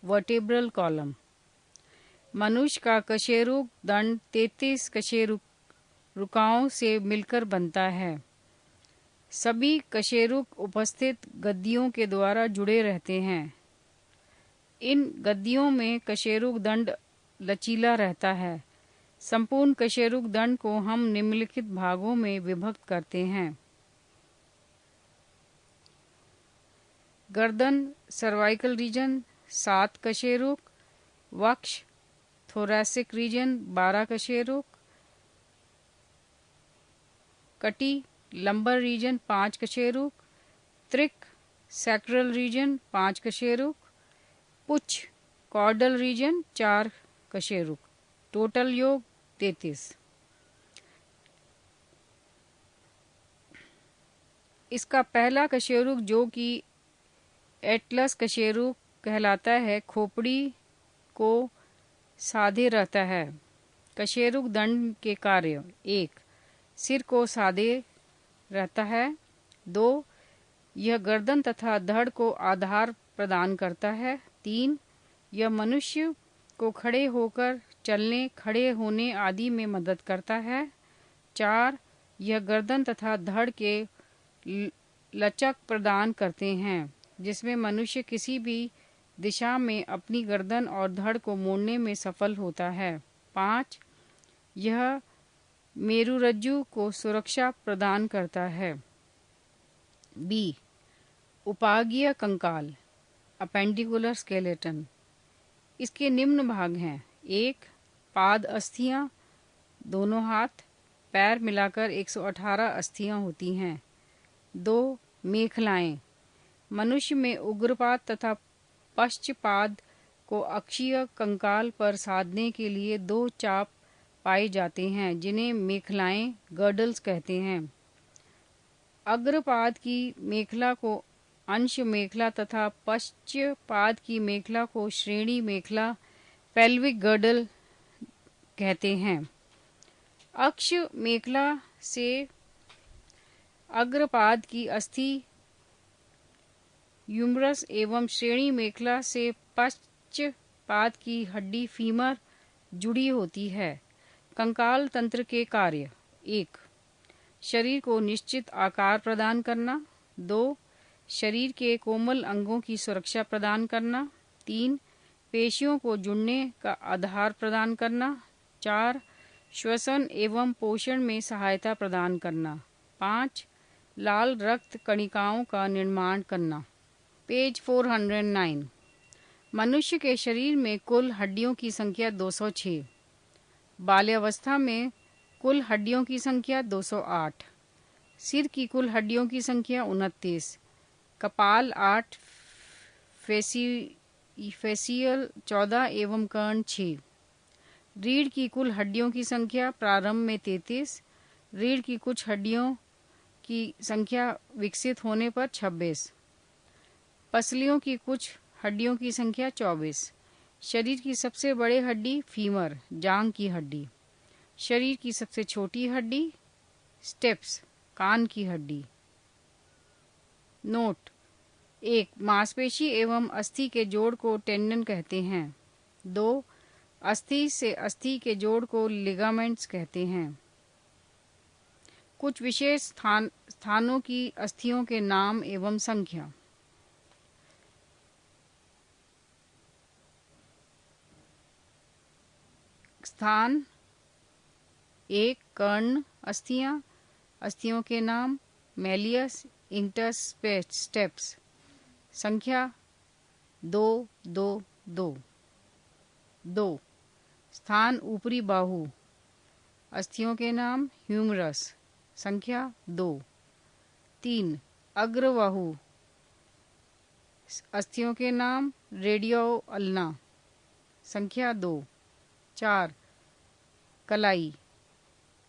वर्टेब्रल कॉलम। मनुष्य का कशेरुक दंड 33 कशेरुकाओं से मिलकर बनता है। सभी कशेरुक उपस्थित गद्दियों के द्वारा जुड़े रहते हैं। इन गद्दियों में कशेरुक दंड लचीला रहता है। संपूर्ण कशेरुक दंड को हम निम्नलिखित भागों में विभक्त करते हैं। गर्दन सर्वाइकल रीजन 7 कशेरुक, वक्ष थोरैसिक रीजन 12 कशेरुक, कटी लंबर रीजन 5 कशेरुक, त्रिक सैक्रल रीजन 5 कशेरुक, पुछ कॉर्डल रीजन 4 कशेरुक। टोटल योग 33। इसका पहला कशेरुक जो कि एटलस कशेरुक कहलाता है, खोपड़ी को साधे रहता है। कशेरुक दंड के कार्य: 1. सिर को साधे रहता है। 2. यह गर्दन तथा धड़ को आधार प्रदान करता है। 3. यह मनुष्य को खड़े होकर चलने, खड़े होने आदि में मदद करता है। 4. यह गर्दन तथा धड़ के लचक प्रदान करते हैं, जिसमें मनुष्य किसी भी दिशा में अपनी गर्दन और धड़ को मोड़ने में सफल होता है। 5. यह मेरुरज्जु को सुरक्षा प्रदान करता है। बी. उपागीय कंकाल अपेंडिकुलर स्केलेटन। इसके निम्न भाग हैं: 1. पाद अस्थियां, दोनों हाथ पैर मिलाकर 118 अस्थियां होती हैं। 2. मेखलाएं। मनुष्य में उग्रपाद तथा पश्चपाद को अक्षीय कंकाल पर साधने के लिए 2 चाप पाए जाते हैं, जिन्हें मेखलाएं गर्डल्स कहते हैं। अग्रपाद की मेखला को अंश मेखला तथा पश्चपाद की मेखला को श्रेणी मेखला पेल्विक गर्डल कहते हैं। अक्ष मेखला से अग्रपाद की अस्थि ह्यूमरस एवं श्रेणी मेखला से पश्चपाद की हड्डी फीमर जुड़ी होती है। कंकाल तंत्र के कार्य: 1. शरीर को निश्चित आकार प्रदान करना। 2. शरीर के कोमल अंगों की सुरक्षा प्रदान करना। 3. पेशियों को जुड़ने का आधार प्रदान करना। 4. श्वसन एवं पोषण में सहायता प्रदान करना। 5. लाल रक्त कणिकाओं का निर्माण करना। पेज 409। मनुष्य के शरीर में कुल हड्डियों की संख्या 206। बाल्यावस्था में कुल हड्डियों की संख्या 208। सिर की कुल हड्डियों की संख्या 29। कपाल 8, फेसियल 14 एवं कर्ण 6। रीढ़ की कुल हड्डियों की संख्या प्रारंभ में 33। रीढ़ की कुछ हड्डियों की संख्या विकसित होने पर 26। पसलियों की कुछ हड्डियों की संख्या 24। शरीर की सबसे बड़ी हड्डी फीमर, जांग की हड्डी। शरीर की सबसे छोटी हड्डी स्टेप्स, कान की हड्डी। नोट: 1. मांसपेशी एवं अस्थि के जोड़ को टेंडन कहते हैं। 2. अस्थि से अस्थि के जोड़ को लिगामेंट्स कहते हैं। कुछ विशेष स्थानों की अस्थियों के नाम एवं संख्या: स्थान 1. कर्ण अस्थियां। अस्थियों के नाम: मेलियस, इंटस, स्टेप्स। संख्या 2, 2, 2। 2. स्थान ऊपरी बाहु। अस्थियों के नाम: ह्यूमरस। संख्या 2। 3. अग्रबाहु। अस्थियों के नाम: रेडियो अल्ना। संख्या 2। 4. कलाई।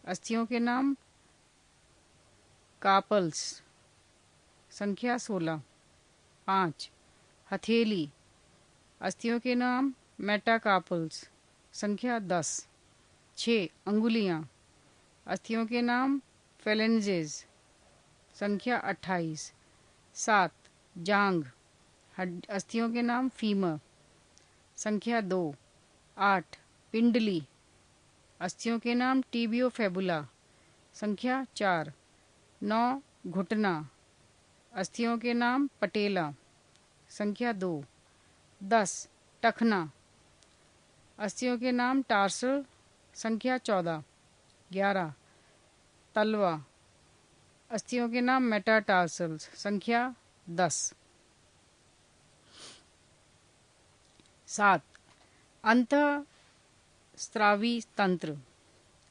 अस्थियों के नाम: कार्पल्स। संख्या 16। 5. हथेली। अस्थियों के नाम: मेटाकार्पल्स। संख्या 10। 6. अंगुलियां। अस्थियों के नाम: फेलेंजेस। संख्या 28। 7. जांघ। अस्थियों के नाम: फीमर। संख्या 2। 8. पिंडली। अस्थियों के नाम: टिबियोफेबुला। संख्या 4। 9. घुटना। अस्थियों के नाम: पटेला। संख्या 2। 10. टखना। अस्थियों के नाम: टार्सल। संख्या 14। 11. तलवा। अस्थियों के नाम: मेटाटार्सल्स। संख्या 10। 7. अंतःस्रावी तंत्र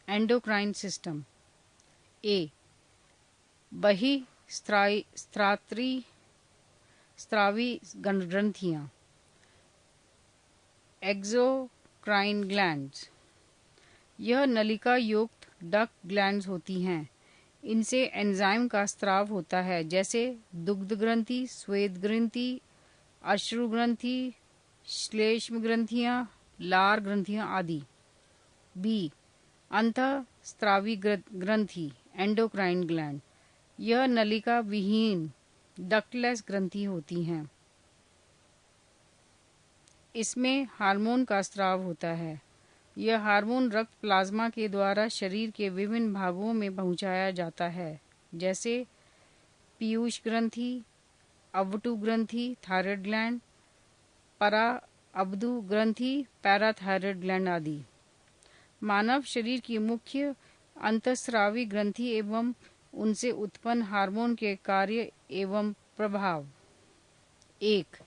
एंडोक्राइन सिस्टम। ए स्रावी ग्रंथियां एक्सोक्राइन ग्लैंड्स। यह नलिका युक्त डक्ट ग्लैंड्स होती हैं। इनसे एंजाइम का स्राव होता है, जैसे दुग्ध ग्रंथि, श्वेत ग्रंथि, अश्रु ग्रंथि, श्लेष्म ग्रंथियां, लार ग्रंथियां आदि। बी अंतःस्रावी ग्रंथि एंडोक्राइन ग्लैंड। यह नलिका विहीन डक्टलेस ग्रंथि होती हैं। इसमें हार्मोन का स्राव होता है। यह हार्मोन रक्त प्लाज्मा के द्वारा शरीर के विभिन्न भागों में पहुंचाया जाता है, जैसे पीयूष ग्रंथि, अवटु ग्रंथि थायराइड ग्लैंड, परा अब्दु ग्रंथि पैराथायराइड ग्लैंड आदि। मानव शरीर की मुख्य अंतःस्रावी ग्रंथि एवं उनसे उत्पन्न हार्मोन के कार्य एवं प्रभाव। 1.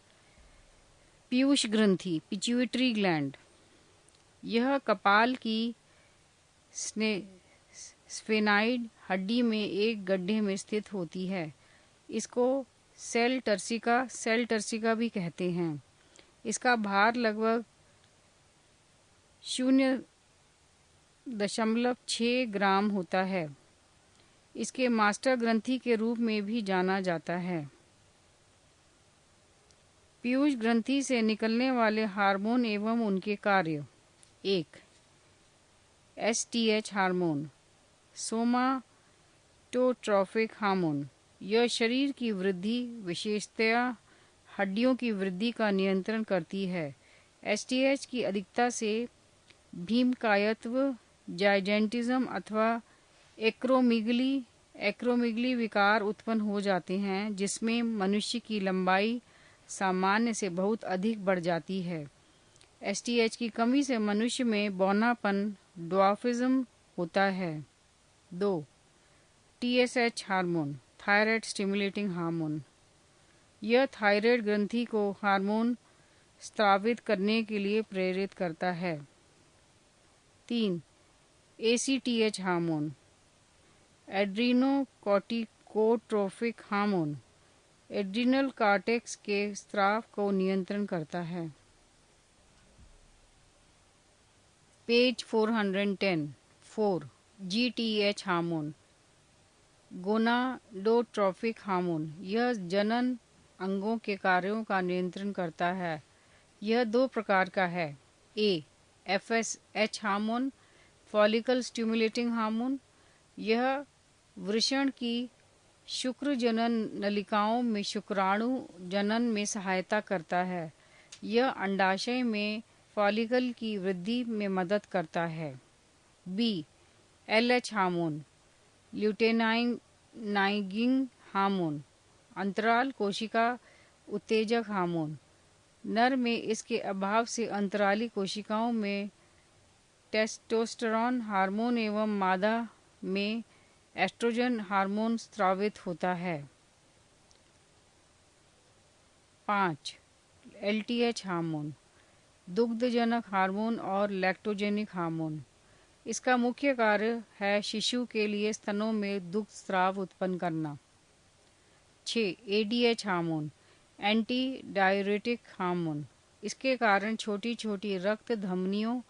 पीयूष ग्रंथि पिट्यूटरी ग्लैंड। यह कपाल की स्फेनाइड हड्डी में एक गड्ढे में स्थित होती है। इसको सेल टर्सिका भी कहते हैं। इसका भार लगभग 0.6 ग्राम होता है। इसके मास्टर ग्रंथि के रूप में भी जाना जाता है। पीयूष ग्रंथि से निकलने वाले हार्मोन एवं उनके कार्य। 1. STH hormone somatotrophic hormone. यह शरीर की वृद्धि, विशेषतया हड्डियों की वृद्धि का नियंत्रण करती है। एसटीएच की अधिकता से भीमकायत्व, जाइजेंटिज्म अथवा एक्रोमिगली विकार उत्पन्न हो जाते हैं, जिसमें मनुष्य की लंबाई सामान्य से बहुत अधिक बढ़ जाती है। एसटीएच की कमी से मनुष्य में बौनापन, ड्वार्फिज्म होता है। 2. TSH hormone thyroid stimulating hormone. यह थायराइड ग्रंथि को हार्मोन स्रावित करने के लिए प्रेरित करता है। 3. ACTH hormone adrenocorticotrophic hormone. Adrenal cortex के स्राव को नियंत्रण करता है। Page 410। 4. GTH hormone gonadotrophic hormone. यह जनन अंगों के कार्यों का नियंत्रण करता है। यह 2 प्रकार का है। A. FSH hormone follicle stimulating hormone. यह वृषण की शुक्र जनन नलिकाओं में शुक्राणु जनन में सहायता करता है। यह अंडाशय में फॉलिकल की वृद्धि में मदद करता है। बी. एलएच हार्मोन ल्यूटेनाइगिंग हार्मोन अंतराल कोशिका उत्तेजक हार्मोन। नर में इसके अभाव से अंतराली कोशिकाओं में टेस्टोस्टेरोन हार्मोन एवं मादा में एस्ट्रोजन हार्मोन स्रावित होता है। 5. एलटीएच हार्मोन दुग्धजनक हार्मोन और लैक्टोजेनिक हार्मोन। इसका मुख्य कार्य है शिशु के लिए स्तनों में दुग्ध स्राव उत्पन्न करना। 6. ADH hormone anti diuretic hormone. इसके कारण छोटी छोटी रक्त धमनियों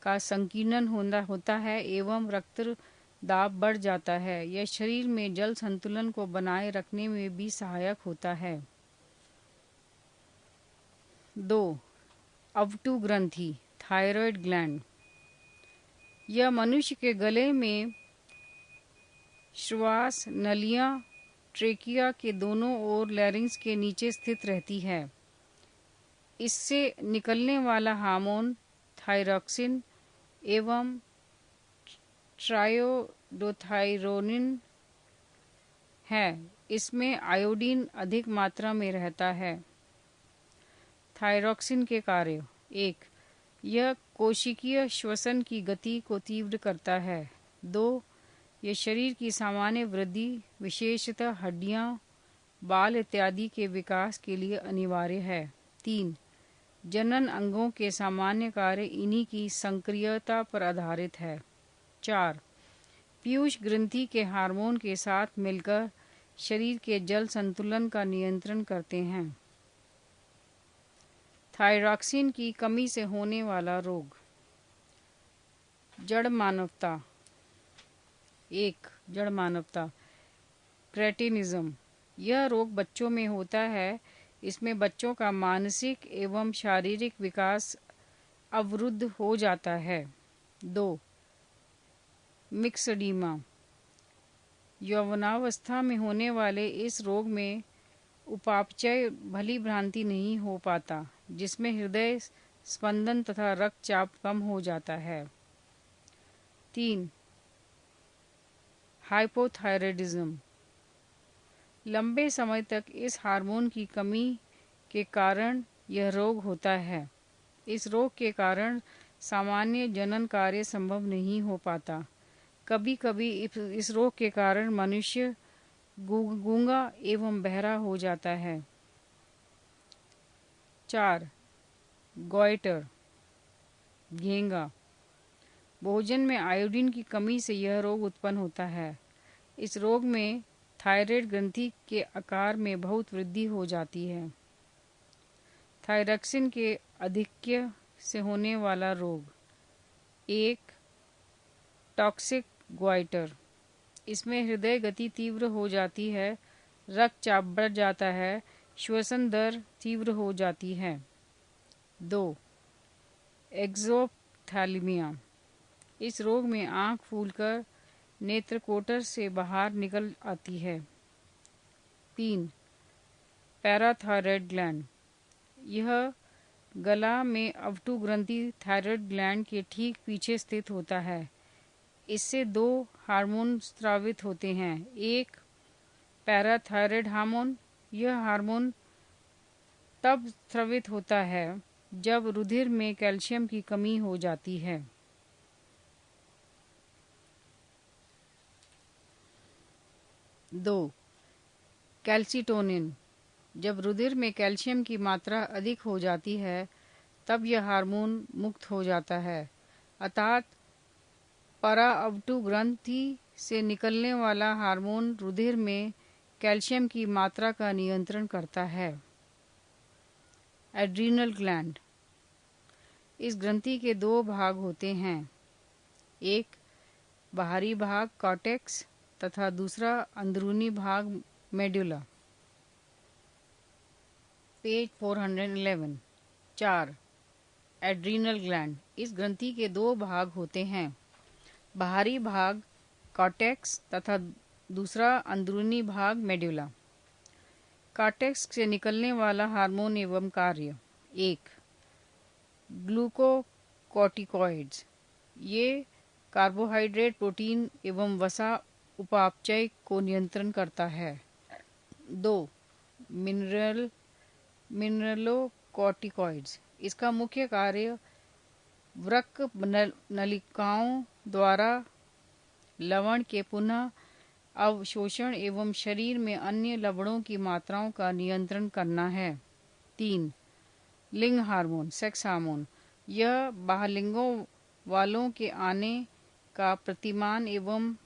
का संकीर्णन होता है एवं रक्त दाब बढ़ जाता है। यह शरीर में जल संतुलन को बनाए रखने में भी सहायक होता है। 2. अवटु ग्रंथि थायराइड ग्लैंड। यह मनुष्य के गले में श्वास नलियां ट्रेकिया के दोनों ओर लैरिंक्स के नीचे स्थित रहती है। इससे निकलने वाला हार्मोन थायरॉक्सिन एवं ट्रायोडोथायरोनिन है। इसमें आयोडीन अधिक मात्रा में रहता है। थायरॉक्सिन के कार्य। 1. यह कोशिकीय श्वसन की गति को तीव्र करता है। 2. यह शरीर की सामान्य वृद्धि, विशेषतः हड्डियां, बाल इत्यादि के विकास के लिए अनिवार्य है। 3. जनन अंगों के सामान्य कार्य इन्हीं की सक्रियता पर आधारित है। 4. पीयूष ग्रंथि के हार्मोन के साथ मिलकर शरीर के जल संतुलन का नियंत्रण करते हैं। थायरॉक्सिन की कमी से होने वाला रोग। जड़ मानवता। 1. जड़ मानवता क्रेटिनिज्म। यह रोग बच्चों में होता है। इसमें बच्चों का मानसिक एवं शारीरिक विकास अवरुद्ध हो जाता है। 2. मिक्सडीमा। यौवनावस्था में होने वाले इस रोग में उपापचय भली भांति नहीं हो पाता, जिसमें हृदय स्पंदन तथा रक्तचाप कम हो जाता है। 3. हाइपोथायरायडिज्म। लंबे समय तक इस हार्मोन की कमी के कारण यह रोग होता है। इस रोग के कारण सामान्य जनन कार्य संभव नहीं हो पाता। कभी कभी इस रोग के कारण मनुष्य गूंगा एवं बहरा हो जाता है। 4. गॉइटर घेंगा। भोजन में आयोडीन की कमी से यह रोग उत्पन्न होता है। इस रोग में थायराइड ग्रंथि के आकार में बहुत वृद्धि हो जाती है। थायरॉक्सिन के अधिक्य से होने वाला रोग। 1. Toxic goitre. इसमें हृदय गति तीव्र हो जाती है, रक्तचाप बढ़ जाता है, श्वसन दर तीव्र हो जाती है। 2. एक्सोप्थैल्मिया। इस रोग में आंख फूलकर नेत्रकोटर से बाहर निकल आती है। 3. Parathyroid gland. यह गला में अवटु ग्रंथि थायराइड ग्लैंड के ठीक पीछे स्थित होता है। इससे 2 हार्मोन स्रावित होते हैं। 1. Parathyroid hormone. यह हार्मोन तब स्रावित होता है जब रुधिर में कैल्शियम की कमी हो जाती है। 2. कैल्सिटोनिन। जब रुधिर में कैल्शियम की मात्रा अधिक हो जाती है तब यह हार्मोन मुक्त हो जाता है, अर्थात पराअवटु ग्रंथि से निकलने वाला हार्मोन रुधिर में कैल्शियम की मात्रा का नियंत्रण करता है। Adrenal gland. इस ग्रंथि के 2 भाग होते हैं, एक बाहरी भाग कॉर्टेक्स तथा दूसरा अंदरूनी भाग मेडुला। पेज 411। 4. Adrenal gland. इस ग्रंथि के 2 भाग होते हैं, बाहरी भाग कॉर्टेक्स तथा दूसरा अंदरूनी भाग मेडुला। कॉर्टेक्स से निकलने वाला हार्मोन एवं कार्य। 1. ग्लूकोकॉर्टिकॉइड्स। ये कार्बोहाइड्रेट, प्रोटीन एवं वसा उपापचय को नियंत्रण करता है। 2. मिनरलोकॉर्टिकॉइड्स। इसका मुख्य कार्य वृक्क नलिकाओं द्वारा लवण के पुनः अवशोषण एवं शरीर में अन्य लवणों की मात्राओं का नियंत्रण करना है। 3. लिंग हार्मोन सेक्स हार्मोन। यह बाहलिंगों वालों के आने का प्रतिमान एवं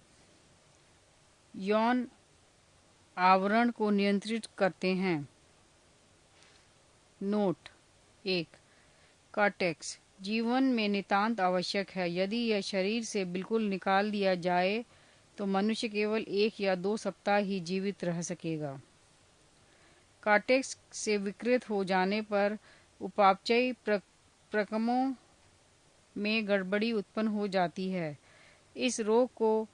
यौन आवरण को नियंत्रित करते हैं। नोट 1. कॉर्टेक्स जीवन में नितांत आवश्यक है। यदि यह शरीर से बिल्कुल निकाल दिया जाए तो मनुष्य केवल 1 या 2 सप्ताह ही जीवित रह सकेगा। कॉर्टेक्स से विकृत हो जाने पर उपापचय प्रक्रमों में गड़बड़ी उत्पन्न हो जाती है। इस रोग को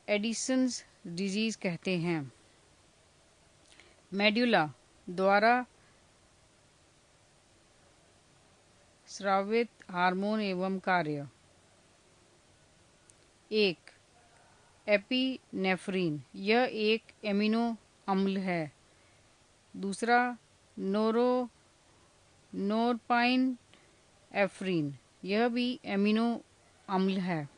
एडिसन्स डिजीज कहते हैं। मेडुला द्वारा स्रावित हार्मोन एवं कार्य। 1. एपिनेफ्रिन। यह एक एमिनो अम्ल है। दूसरा नोरपाइन एफ्रीन। यह भी एमिनो अम्ल है।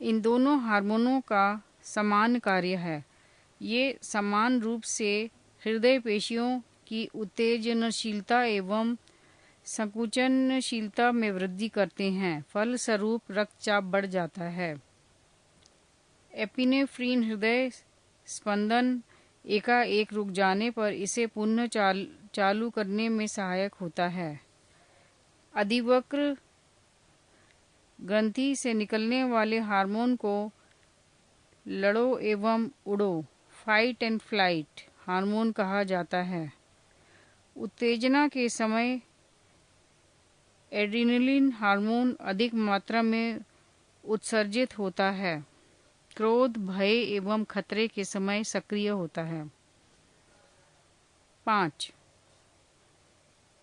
इन दोनों हार्मोनों का समान कार्य है। ये समान रूप से हृदय पेशियों की उत्तेजनशीलता एवं संकुचनशीलता में वृद्धि करते हैं। फलस्वरूप रक्तचाप बढ़ जाता है। एपिनेफ्रीन हृदय स्पंदन एकाएक रुक जाने पर इसे पुनः चालू करने में सहायक होता है। अधिवक्र ग्रंथि से निकलने वाले हार्मोन को लड़ो एवं उड़ो, फाइट एंड फ्लाइट हार्मोन कहा जाता है। उत्तेजना के समय एड्रेनलिन हार्मोन अधिक मात्रा में उत्सर्जित होता है। क्रोध, भय एवं खतरे के समय सक्रिय होता है। 5.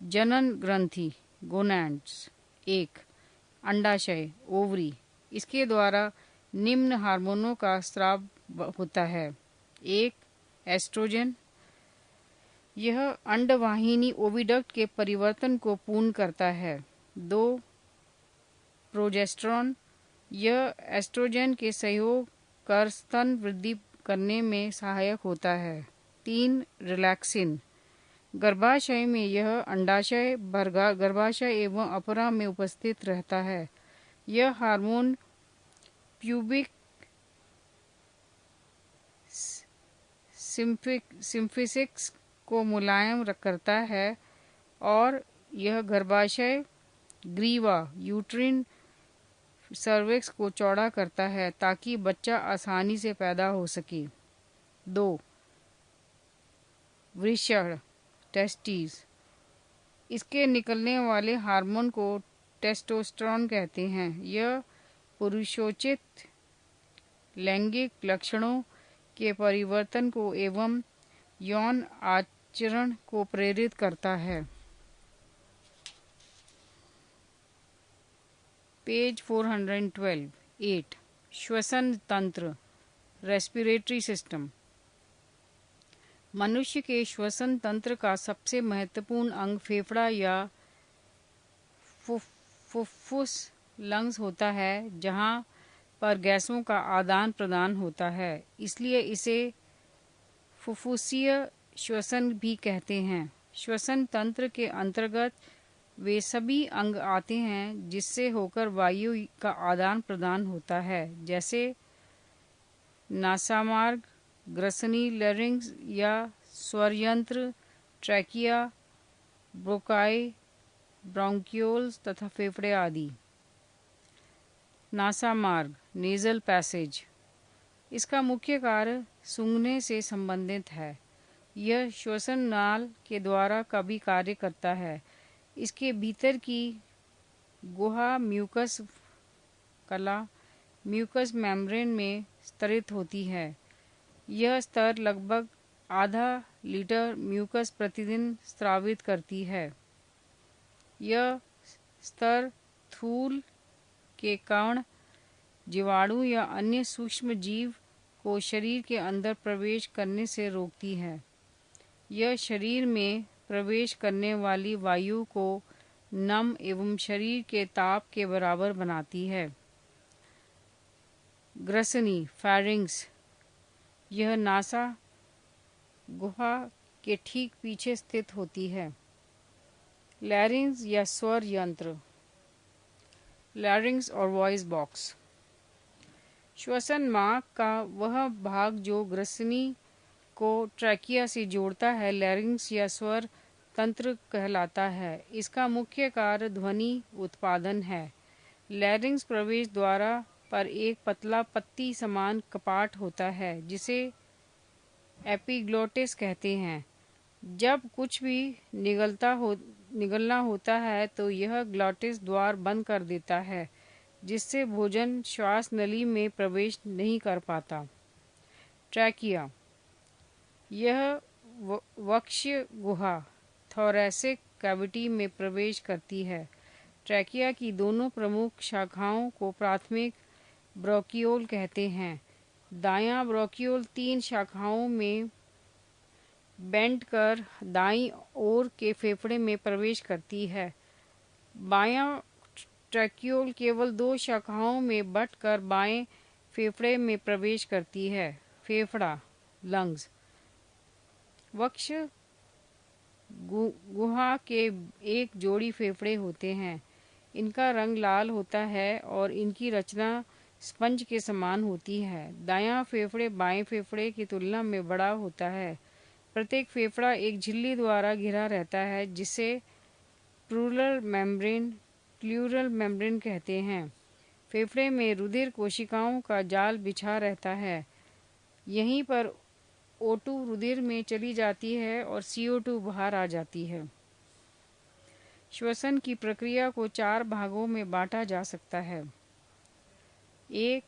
जनन ग्रंथि गोनैड्स। 1. अंडाशय ओवरी। इसके द्वारा निम्न हार्मोनों का स्राव होता है। 1. एस्ट्रोजन। यह अंडवाहिनी ओविडक्ट के परिवर्तन को पूर्ण करता है। 2. प्रोजेस्टेरॉन। यह एस्ट्रोजन के सहयोग कर स्तन वृद्धि करने में सहायक होता है। 3. रिलैक्सिन। गर्भाशय में यह अंडाशय, गर्भाशय एवं अपरा में उपस्थित रहता है। यह हार्मोन प्यूबिक सिम्फिसिक्स को मुलायम करता है और यह गर्भाशय, ग्रीवा, यूट्रिन सर्विक्स को चौड़ा करता है ताकि बच्चा आसानी से पैदा हो सके। 2. वृषण टेस्टिस। इसके निकलने वाले हार्मोन को टेस्टोस्टेरोन कहते हैं। यह पुरुषोचित लैंगिक लक्षणों के परिवर्तन को एवं यौन आचरण को प्रेरित करता है। पेज 412। 8. श्वसन तंत्र रेस्पिरेटरी सिस्टम। मनुष्य के श्वसन तंत्र का सबसे महत्वपूर्ण अंग फेफड़ा या फुफ्फुस लंग्स होता है, जहां पर गैसों का आदान प्रदान होता है। इसलिए इसे फुफ्फुसीय श्वसन भी कहते हैं। श्वसन तंत्र के अंतर्गत वे सभी अंग आते हैं जिससे होकर वायु का आदान प्रदान होता है, जैसे नासामार्ग, ग्रसनी, लैरिंक्स या स्वर यंत्र, ट्रैकिया, ब्रोंकाई, ब्रोंकियोल्स तथा फेफड़े आदि। नासामार्ग नेजल पैसेज। इसका मुख्य कार्य सूंघने से संबंधित है। यह श्वसन नाल के द्वारा का भी कार्य करता है। इसके भीतर की गुहा म्यूकस मेम्ब्रेन में स्तरित होती है। यह स्तर लगभग आधा लीटर म्यूकस प्रतिदिन स्रावित करती है। यह स्तर थूल के कण, जीवाणु या अन्य सूक्ष्म जीव को शरीर के अंदर प्रवेश करने से रोकती है। यह शरीर में प्रवेश करने वाली वायु को नम एवं शरीर के ताप के बराबर बनाती है। ग्रसनी फैरिंग्स। यह नासा गुहा के ठीक पीछे स्थित होती है। लैरिंग्स या स्वर यंत्र लैरिंग्स और वॉइस बॉक्स। श्वसन मार्ग का वह भाग जो ग्रसनी को ट्रैकिया से जोड़ता है लैरिंग्स या स्वर तंत्र कहलाता है। इसका मुख्य कार्य ध्वनि उत्पादन है। लैरिंग्स प्रवेश द्वारा पर एक पतला पत्ती समान कपाट होता है जिसे एपिग्लोटिस कहते हैं। जब कुछ भी निगलना होता है तो यह ग्लॉटिस द्वार बंद कर देता है, जिससे भोजन श्वास नली में प्रवेश नहीं कर पाता। ट्रैकिया। यह वक्ष्य गुहा थोरैसिक कैविटी में प्रवेश करती है। ट्रैकिया की दोनों प्रमुख शाखाओं को प्राथमिक ब्रोंकियोल कहते हैं। दायां ब्रोंकियोल 3 शाखाओं में बेंट कर दाईं ओर के फेफड़े में प्रवेश करती है। बायां ट्रैकियोल केवल 2 शाखाओं में बंट कर बाएं फेफड़े में प्रवेश करती है। फेफड़ा लंग्स। वक्ष गुहा के एक जोड़ी फेफड़े होते हैं। इनका रंग लाल होता है और इनकी रचना स्पंज के समान होती है। दायां फेफड़े बाएं फेफड़े की तुलना में बड़ा होता है। प्रत्येक फेफड़ा एक झिल्ली द्वारा घिरा रहता है जिसे प्लूरल मेम्ब्रेन कहते हैं। फेफड़े में रुधिर कोशिकाओं का जाल बिछा रहता है। यहीं पर O2 रुधिर में चली जाती है और CO2 बाहर आ जाती है। श्वसन की प्रक्रिया को 4 भागों में बांटा जा सकता है। 1.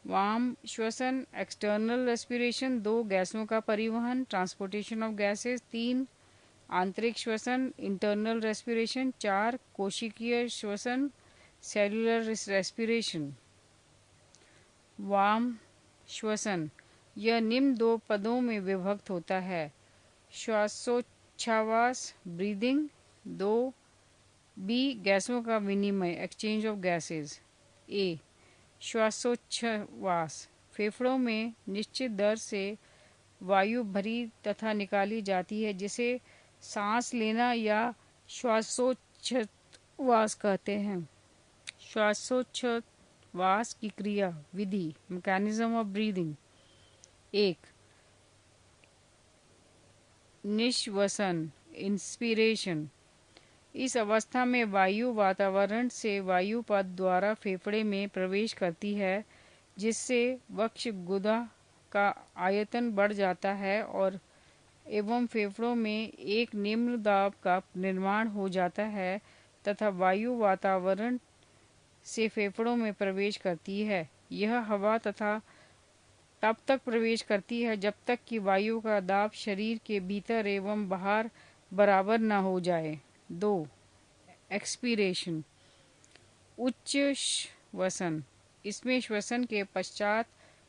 वाम श्वसन एक्सटर्नल रेस्पिरेशन, 2. गैसों का परिवहन ट्रांसपोर्टेशन ऑफ गैसेस, 3. आंतरिक श्वसन इंटरनल रेस्पिरेशन, 4. कोशिकीय श्वसन सेलुलर रेस्पिरेशन। वाम श्वसन यह निम्न 2 पदों में विभक्त होता है। श्वासोच्छ्वास ब्रीदिंग, 2. बी. गैसों का विनिमय एक्सचेंज ऑफ गैसेस। ए. श्वासोच्छ्वास फेफड़ों में निश्चित दर से वायु भरी तथा निकाली जाती है जिसे सांस लेना या श्वासोच्छ्वास कहते हैं। श्वासोच्छ्वास की क्रिया विधि मैकेनिज्म ऑफ ब्रीदिंग। 1. निश्वसन इंस्पिरेशन। इस अवस्था में वायु वातावरण से वायु पथ द्वारा फेफड़े में प्रवेश करती है जिससे वक्षगुदा का आयतन बढ़ जाता है और एवं फेफड़ों में एक निम्न दाब का निर्माण हो जाता है तथा वायु वातावरण से फेफड़ों में प्रवेश करती है। यह हवा तथा तब तक प्रवेश करती है जब तक कि वायु का दाब शरीर के भीतर एवं बाहर बराबर न हो जाए। 2. एक्सपीरेशन उच्च श्वसन। इसमें श्वसन के पश्चात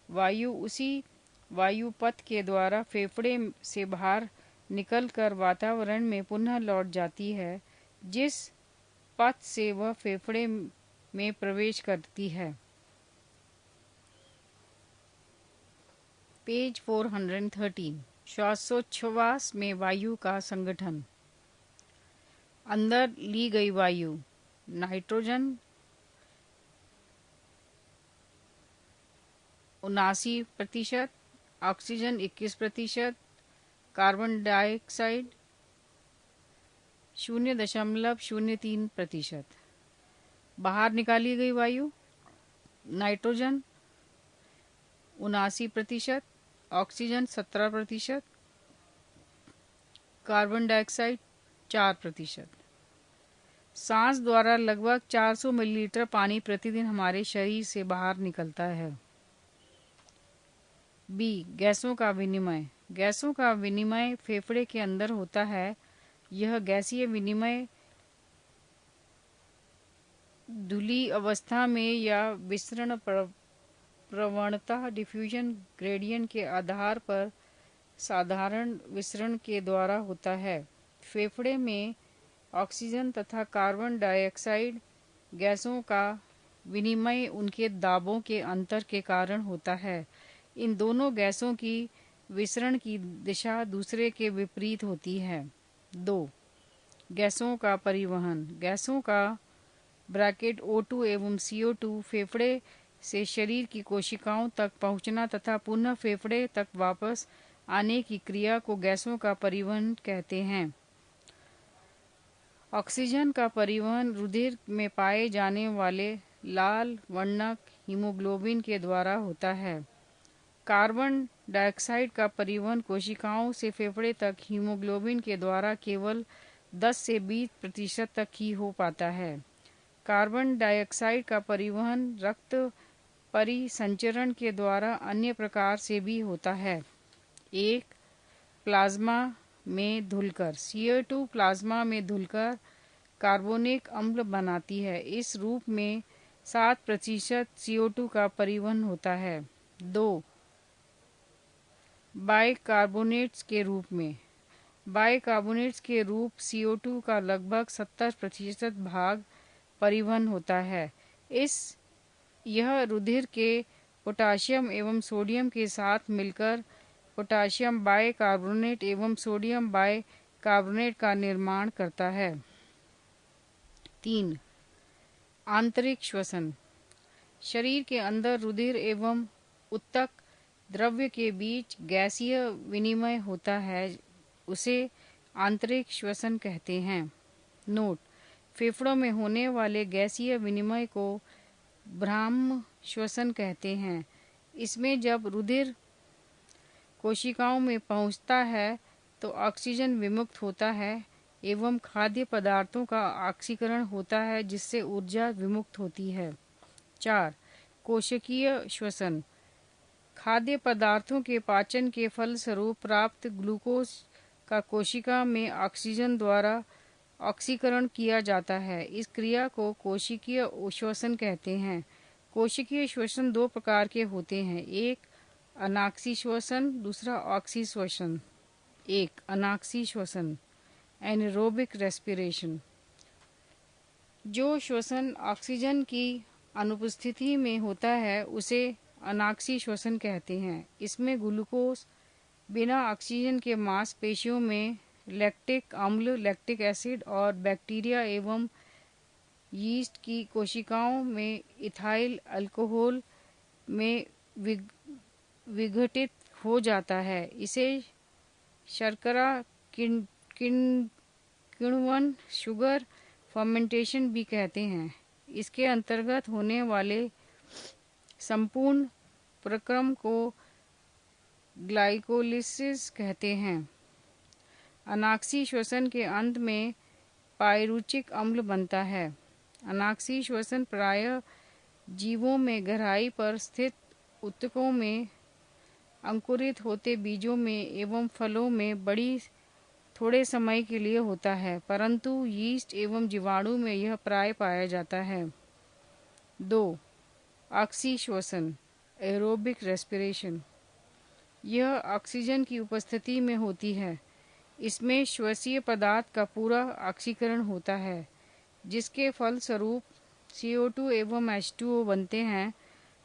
वायु उसी वायु पथ के द्वारा फेफड़े से बाहर निकलकर वातावरण में पुनः लौट जाती है जिस पथ से वह फेफड़े में प्रवेश करती है। पेज 413। श्वासोच्छ्वास में वायु का संगठन। अंदर ली गई वायु नाइट्रोजन 79%, ऑक्सीजन 21%, कार्बन डाइऑक्साइड 0.03%। बाहर निकाली गई वायु नाइट्रोजन 79%, ऑक्सीजन 17%, कार्बन डाइऑक्साइड 4%। सांस द्वारा लगभग 400 मिलीलीटर पानी प्रतिदिन हमारे शरीर से बाहर निकलता है। बी. गैसों का विनिमय। गैसों का विनिमय फेफड़े के अंदर होता है। यह गैसीय विनिमय धुली अवस्था में या विसरण प्रवणता डिफ्यूजन ग्रेडियंट के आधार पर साधारण विसरण के द्वारा होता है। फेफड़े में ऑक्सीजन तथा कार्बन डाइऑक्साइड गैसों का विनिमय उनके दाबों के अंतर के कारण होता है। इन दोनों गैसों की विसरण की दिशा दूसरे के विपरीत होती है। 2. गैसों का परिवहन। गैसों का ब्रैकेट O2 एवं CO2 फेफड़े से शरीर की कोशिकाओं तक पहुंचना तथा पुनः फेफड़े तक वापस आने की क्रिया को गैसों का परिवहन कहते हैं। ऑक्सीजन का परिवहन रुधिर में पाए जाने वाले लाल वर्णक हीमोग्लोबिन के द्वारा होता है। कार्बन डाइऑक्साइड का परिवहन कोशिकाओं से फेफड़े तक हीमोग्लोबिन के द्वारा केवल 10 से 20% तक ही हो पाता है। कार्बन डाइऑक्साइड का परिवहन रक्त परिसंचरण के द्वारा अन्य प्रकार से भी होता है। 1. प्लाज्मा में धुलकर। CO2 प्लाज्मा में धुलकर कार्बोनिक अम्ल बनाती है। इस रूप में 7% CO2 का परिवहन होता है। 2. बाइकार्बोनेट्स के रूप में। बाइकार्बोनेट्स के रूप CO2 का लगभग 70% भाग परिवहन होता है। यह रुधिर के पोटासियम एवं सोडियम के साथ मिलकर पोटासियम बाइकार्बोनेट एवं सोडियम कार्बोनेट का निर्माण करता है। 3. आंतरिक श्वसन। शरीर के अंदर रुधिर एवं उत्तक द्रव्य के बीच गैसीय विनिमय होता है, उसे आंतरिक श्वसन कहते हैं। नोट: फेफड़ों में होने वाले गैसीय विनिमय को ब्राह्म श्वसन कहते हैं। इसमें जब रुधिर कोशिकाओं में पहुंचता है तो ऑक्सीजन विमुक्त होता है एवं खाद्य पदार्थों का ऑक्सीकरण होता है, जिससे ऊर्जा विमुक्त होती है। 4. कोशिकीय श्वसन। खाद्य पदार्थों के पाचन के फलस्वरूप प्राप्त ग्लूकोज का कोशिका में ऑक्सीजन द्वारा ऑक्सीकरण किया जाता है। इस क्रिया को कोशिकीय श्वसन कहते हैं। कोशिकीय श्वसन 2 प्रकार के होते हैं, एक अनाक्षी श्वसन, दूसरा ऑक्सी श्वसन। 1. अनाक्षी श्वसन एनारोबिक रेस्पिरेशन। जो श्वसन ऑक्सीजन की अनुपस्थिति में होता है उसे अनाक्षी श्वसन कहते हैं। इसमें ग्लूकोज बिना ऑक्सीजन के मांसपेशियों में लैक्टिक अम्ल, लैक्टिक एसिड और बैक्टीरिया एवं यीस्ट की कोशिकाओं में इथाइल अल्कोहल में विघटित हो जाता है। इसे शर्करा किण्वन, शुगर फर्मेंटेशन भी कहते हैं। इसके अंतर्गत होने वाले संपूर्ण प्रक्रम को ग्लाइकोलिसिस कहते हैं। अनाक्षी श्वसन के अंत में पाइरुचिक अम्ल बनता है। अनाक्षी श्वसन प्रायः जीवों में गहराई पर स्थित ऊतकों में अंकुरित होते बीजों में एवं फलों में बड़ी थोड़े समय के लिए होता है, परंतु यीस्ट एवं जीवाणु में यह प्राय पाया जाता है। 2. ऑक्सी श्वसन एरोबिक रेस्पिरेशन। यह ऑक्सीजन की उपस्थिति में होती है। इसमें श्वसीय पदार्थ का पूरा ऑक्सीकरण होता है, जिसके फलस्वरूप CO2 एवं H2O बनते हैं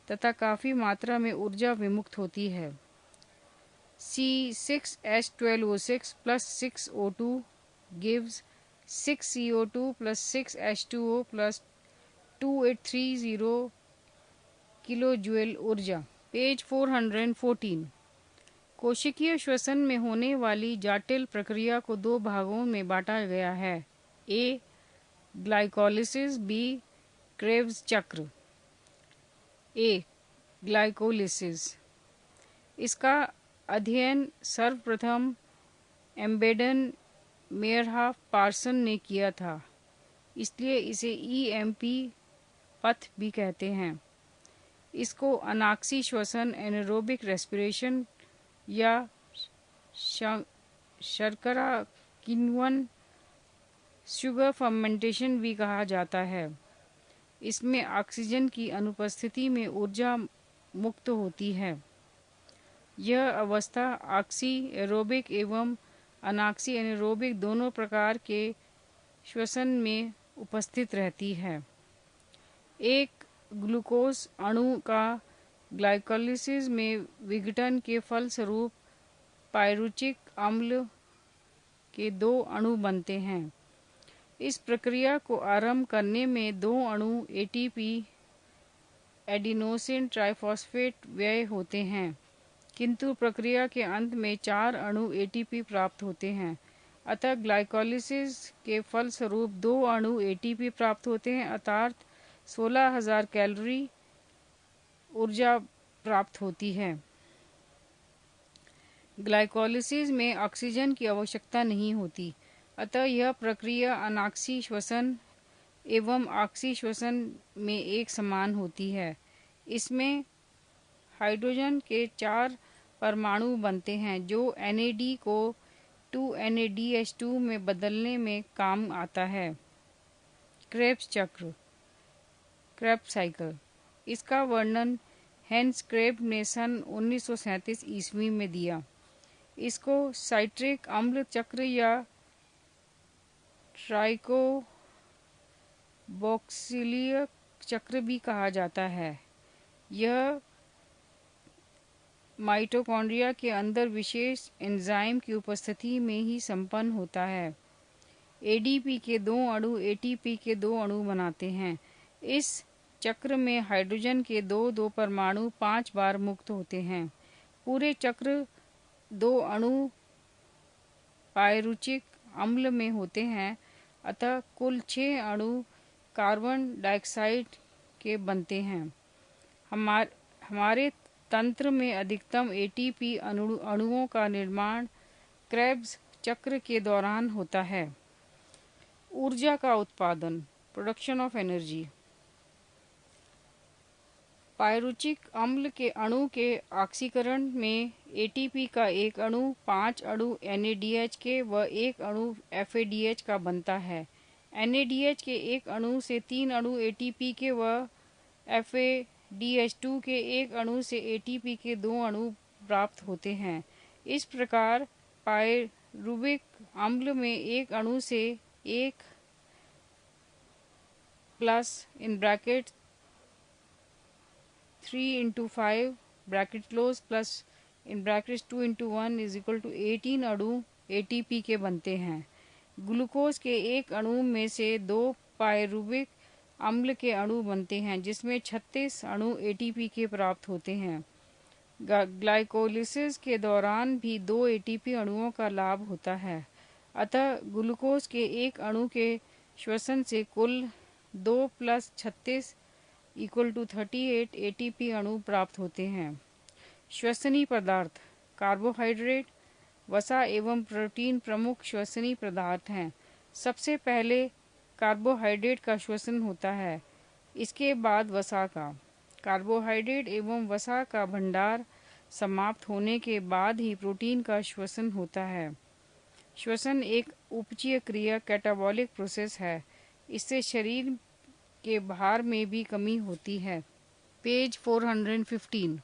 तथा काफी मात्रा में ऊर्जा विमुक्त होती है। C6H12O6 plus 6O2 gives 6CO2 plus 6H2O plus 2830 kilo joule ऊर्जा। पेज 414। कोशिकीय श्वसन में होने वाली जटिल प्रक्रिया को 2 भागों में बांटा गया है, ए ग्लाइकोलिसिस, बी क्रेब्स चक्र। ए ग्लाइकोलिसिस। इसका अध्ययन सर्वप्रथम एम्बेडन मेयरहाफ पार्सन ने किया था, इसलिए इसे EMP पथ भी कहते हैं। इसको अनाक्षी श्वसन एनारोबिक रेस्पिरेशन या शर्करा किण्वन शुगर फर्मेंटेशन भी कहा जाता है। इसमें ऑक्सीजन की अनुपस्थिति में ऊर्जा मुक्त होती है। यह अवस्था ऑक्सी एरोबिक एवं अनाक्षी एनारोबिक दोनों प्रकार के श्वसन में उपस्थित रहती है। एक ग्लूकोज अणु का ग्लाइकोलिसिस में विघटन के फलस्वरूप पाइरुचिक अम्ल के 2 अणु बनते हैं। इस प्रक्रिया को आरंभ करने में 2 अणु ATP एडिनोसिन ट्राइफॉस्फेट व्यय होते हैं, किंतु प्रक्रिया के अंत में 4 अणु ATP प्राप्त होते हैं। अतः ग्लाइकोलिसिस के फलस्वरूप 2 अणु ATP प्राप्त होते हैं, अर्थात 16,000 कैलोरी ऊर्जा प्राप्त होती है। ग्लाइकोलिसिस में ऑक्सीजन की आवश्यकता नहीं होती, अतः यह प्रक्रिया अनाक्षी श्वसन एवं ऑक्सी श्वसन में एक समान होती है। इसमें हाइड्रोजन के 4 परमाणु बनते हैं, जो NAD को 2NADH2 में बदलने में काम आता है। क्रेब्स चक्र, क्रेब्स साइकिल। इसका वर्णन हेंस क्रेब ने सन 1937 ईस्वी में दिया। इसको साइट्रिक अम्ल चक्र या ट्राइकोबॉक्सिलीय चक्र भी कहा जाता है। यह माइटोकॉन्ड्रिया के अंदर विशेष एंजाइम की उपस्थिति में ही संपन्न होता है। एडीपी के 2 अणु एटीपी के 2 अणु बनाते हैं। इस चक्र में हाइड्रोजन के 2 परमाणु 5 बार मुक्त होते हैं। पूरे चक्र 2 अणु पायरुचिक अम्ल में होते हैं, अतः कुल 6 अणु कार्बन डाइऑक्साइड के बनते हैं। हमारे तंत्र में अधिकतम एटीपी अणुओं का निर्माण क्रेब्स चक्र के दौरान होता है। ऊर्जा का उत्पादन, प्रोडक्शन ऑफ एनर्जी। पायरुचिक अम्ल के अणु के ऑक्सीकरण में एटीपी का एक अणु 5 अणु NADH के व 1 अणु FADH का बनता है। NADH के एक अणु से 3 अणु एटीपी के व FADH2 के एक अणु से एटीपी के 2 अणु प्राप्त होते हैं। इस प्रकार पायरुविक अम्ल में एक अणु से 1 plus (3 into 5 plus (2 into 1) is equal to 18 अणु एटीपी के बनते हैं। ग्लूकोज के एक अणु में से 2 पायरुविक अम्ल के अणु बनते हैं, जिसमें 36 अणु एटीपी के प्राप्त होते हैं। ग्लाइकोलिसिस के दौरान भी 2 एटीपी अणुओं का लाभ होता है, अतः ग्लूकोज के एक अणु के श्वसन से कुल 2 + 36 = 38 एटीपी अणु प्राप्त होते हैं। श्वसनीय पदार्थ, कार्बोहाइड्रेट, वसा एवं प्रोटीन प्रमुख श्वसनीय पदार्थ हैं। सबसे पहले कार्बोहाइड्रेट का श्वसन होता है, इसके बाद वसा का। कार्बोहाइड्रेट एवं वसा का भंडार समाप्त होने के बाद ही प्रोटीन का श्वसन होता है। श्वसन एक उपचयी क्रिया कैटाबॉलिक प्रोसेस है। इससे शरीर के भार में भी कमी होती है। पेज 415।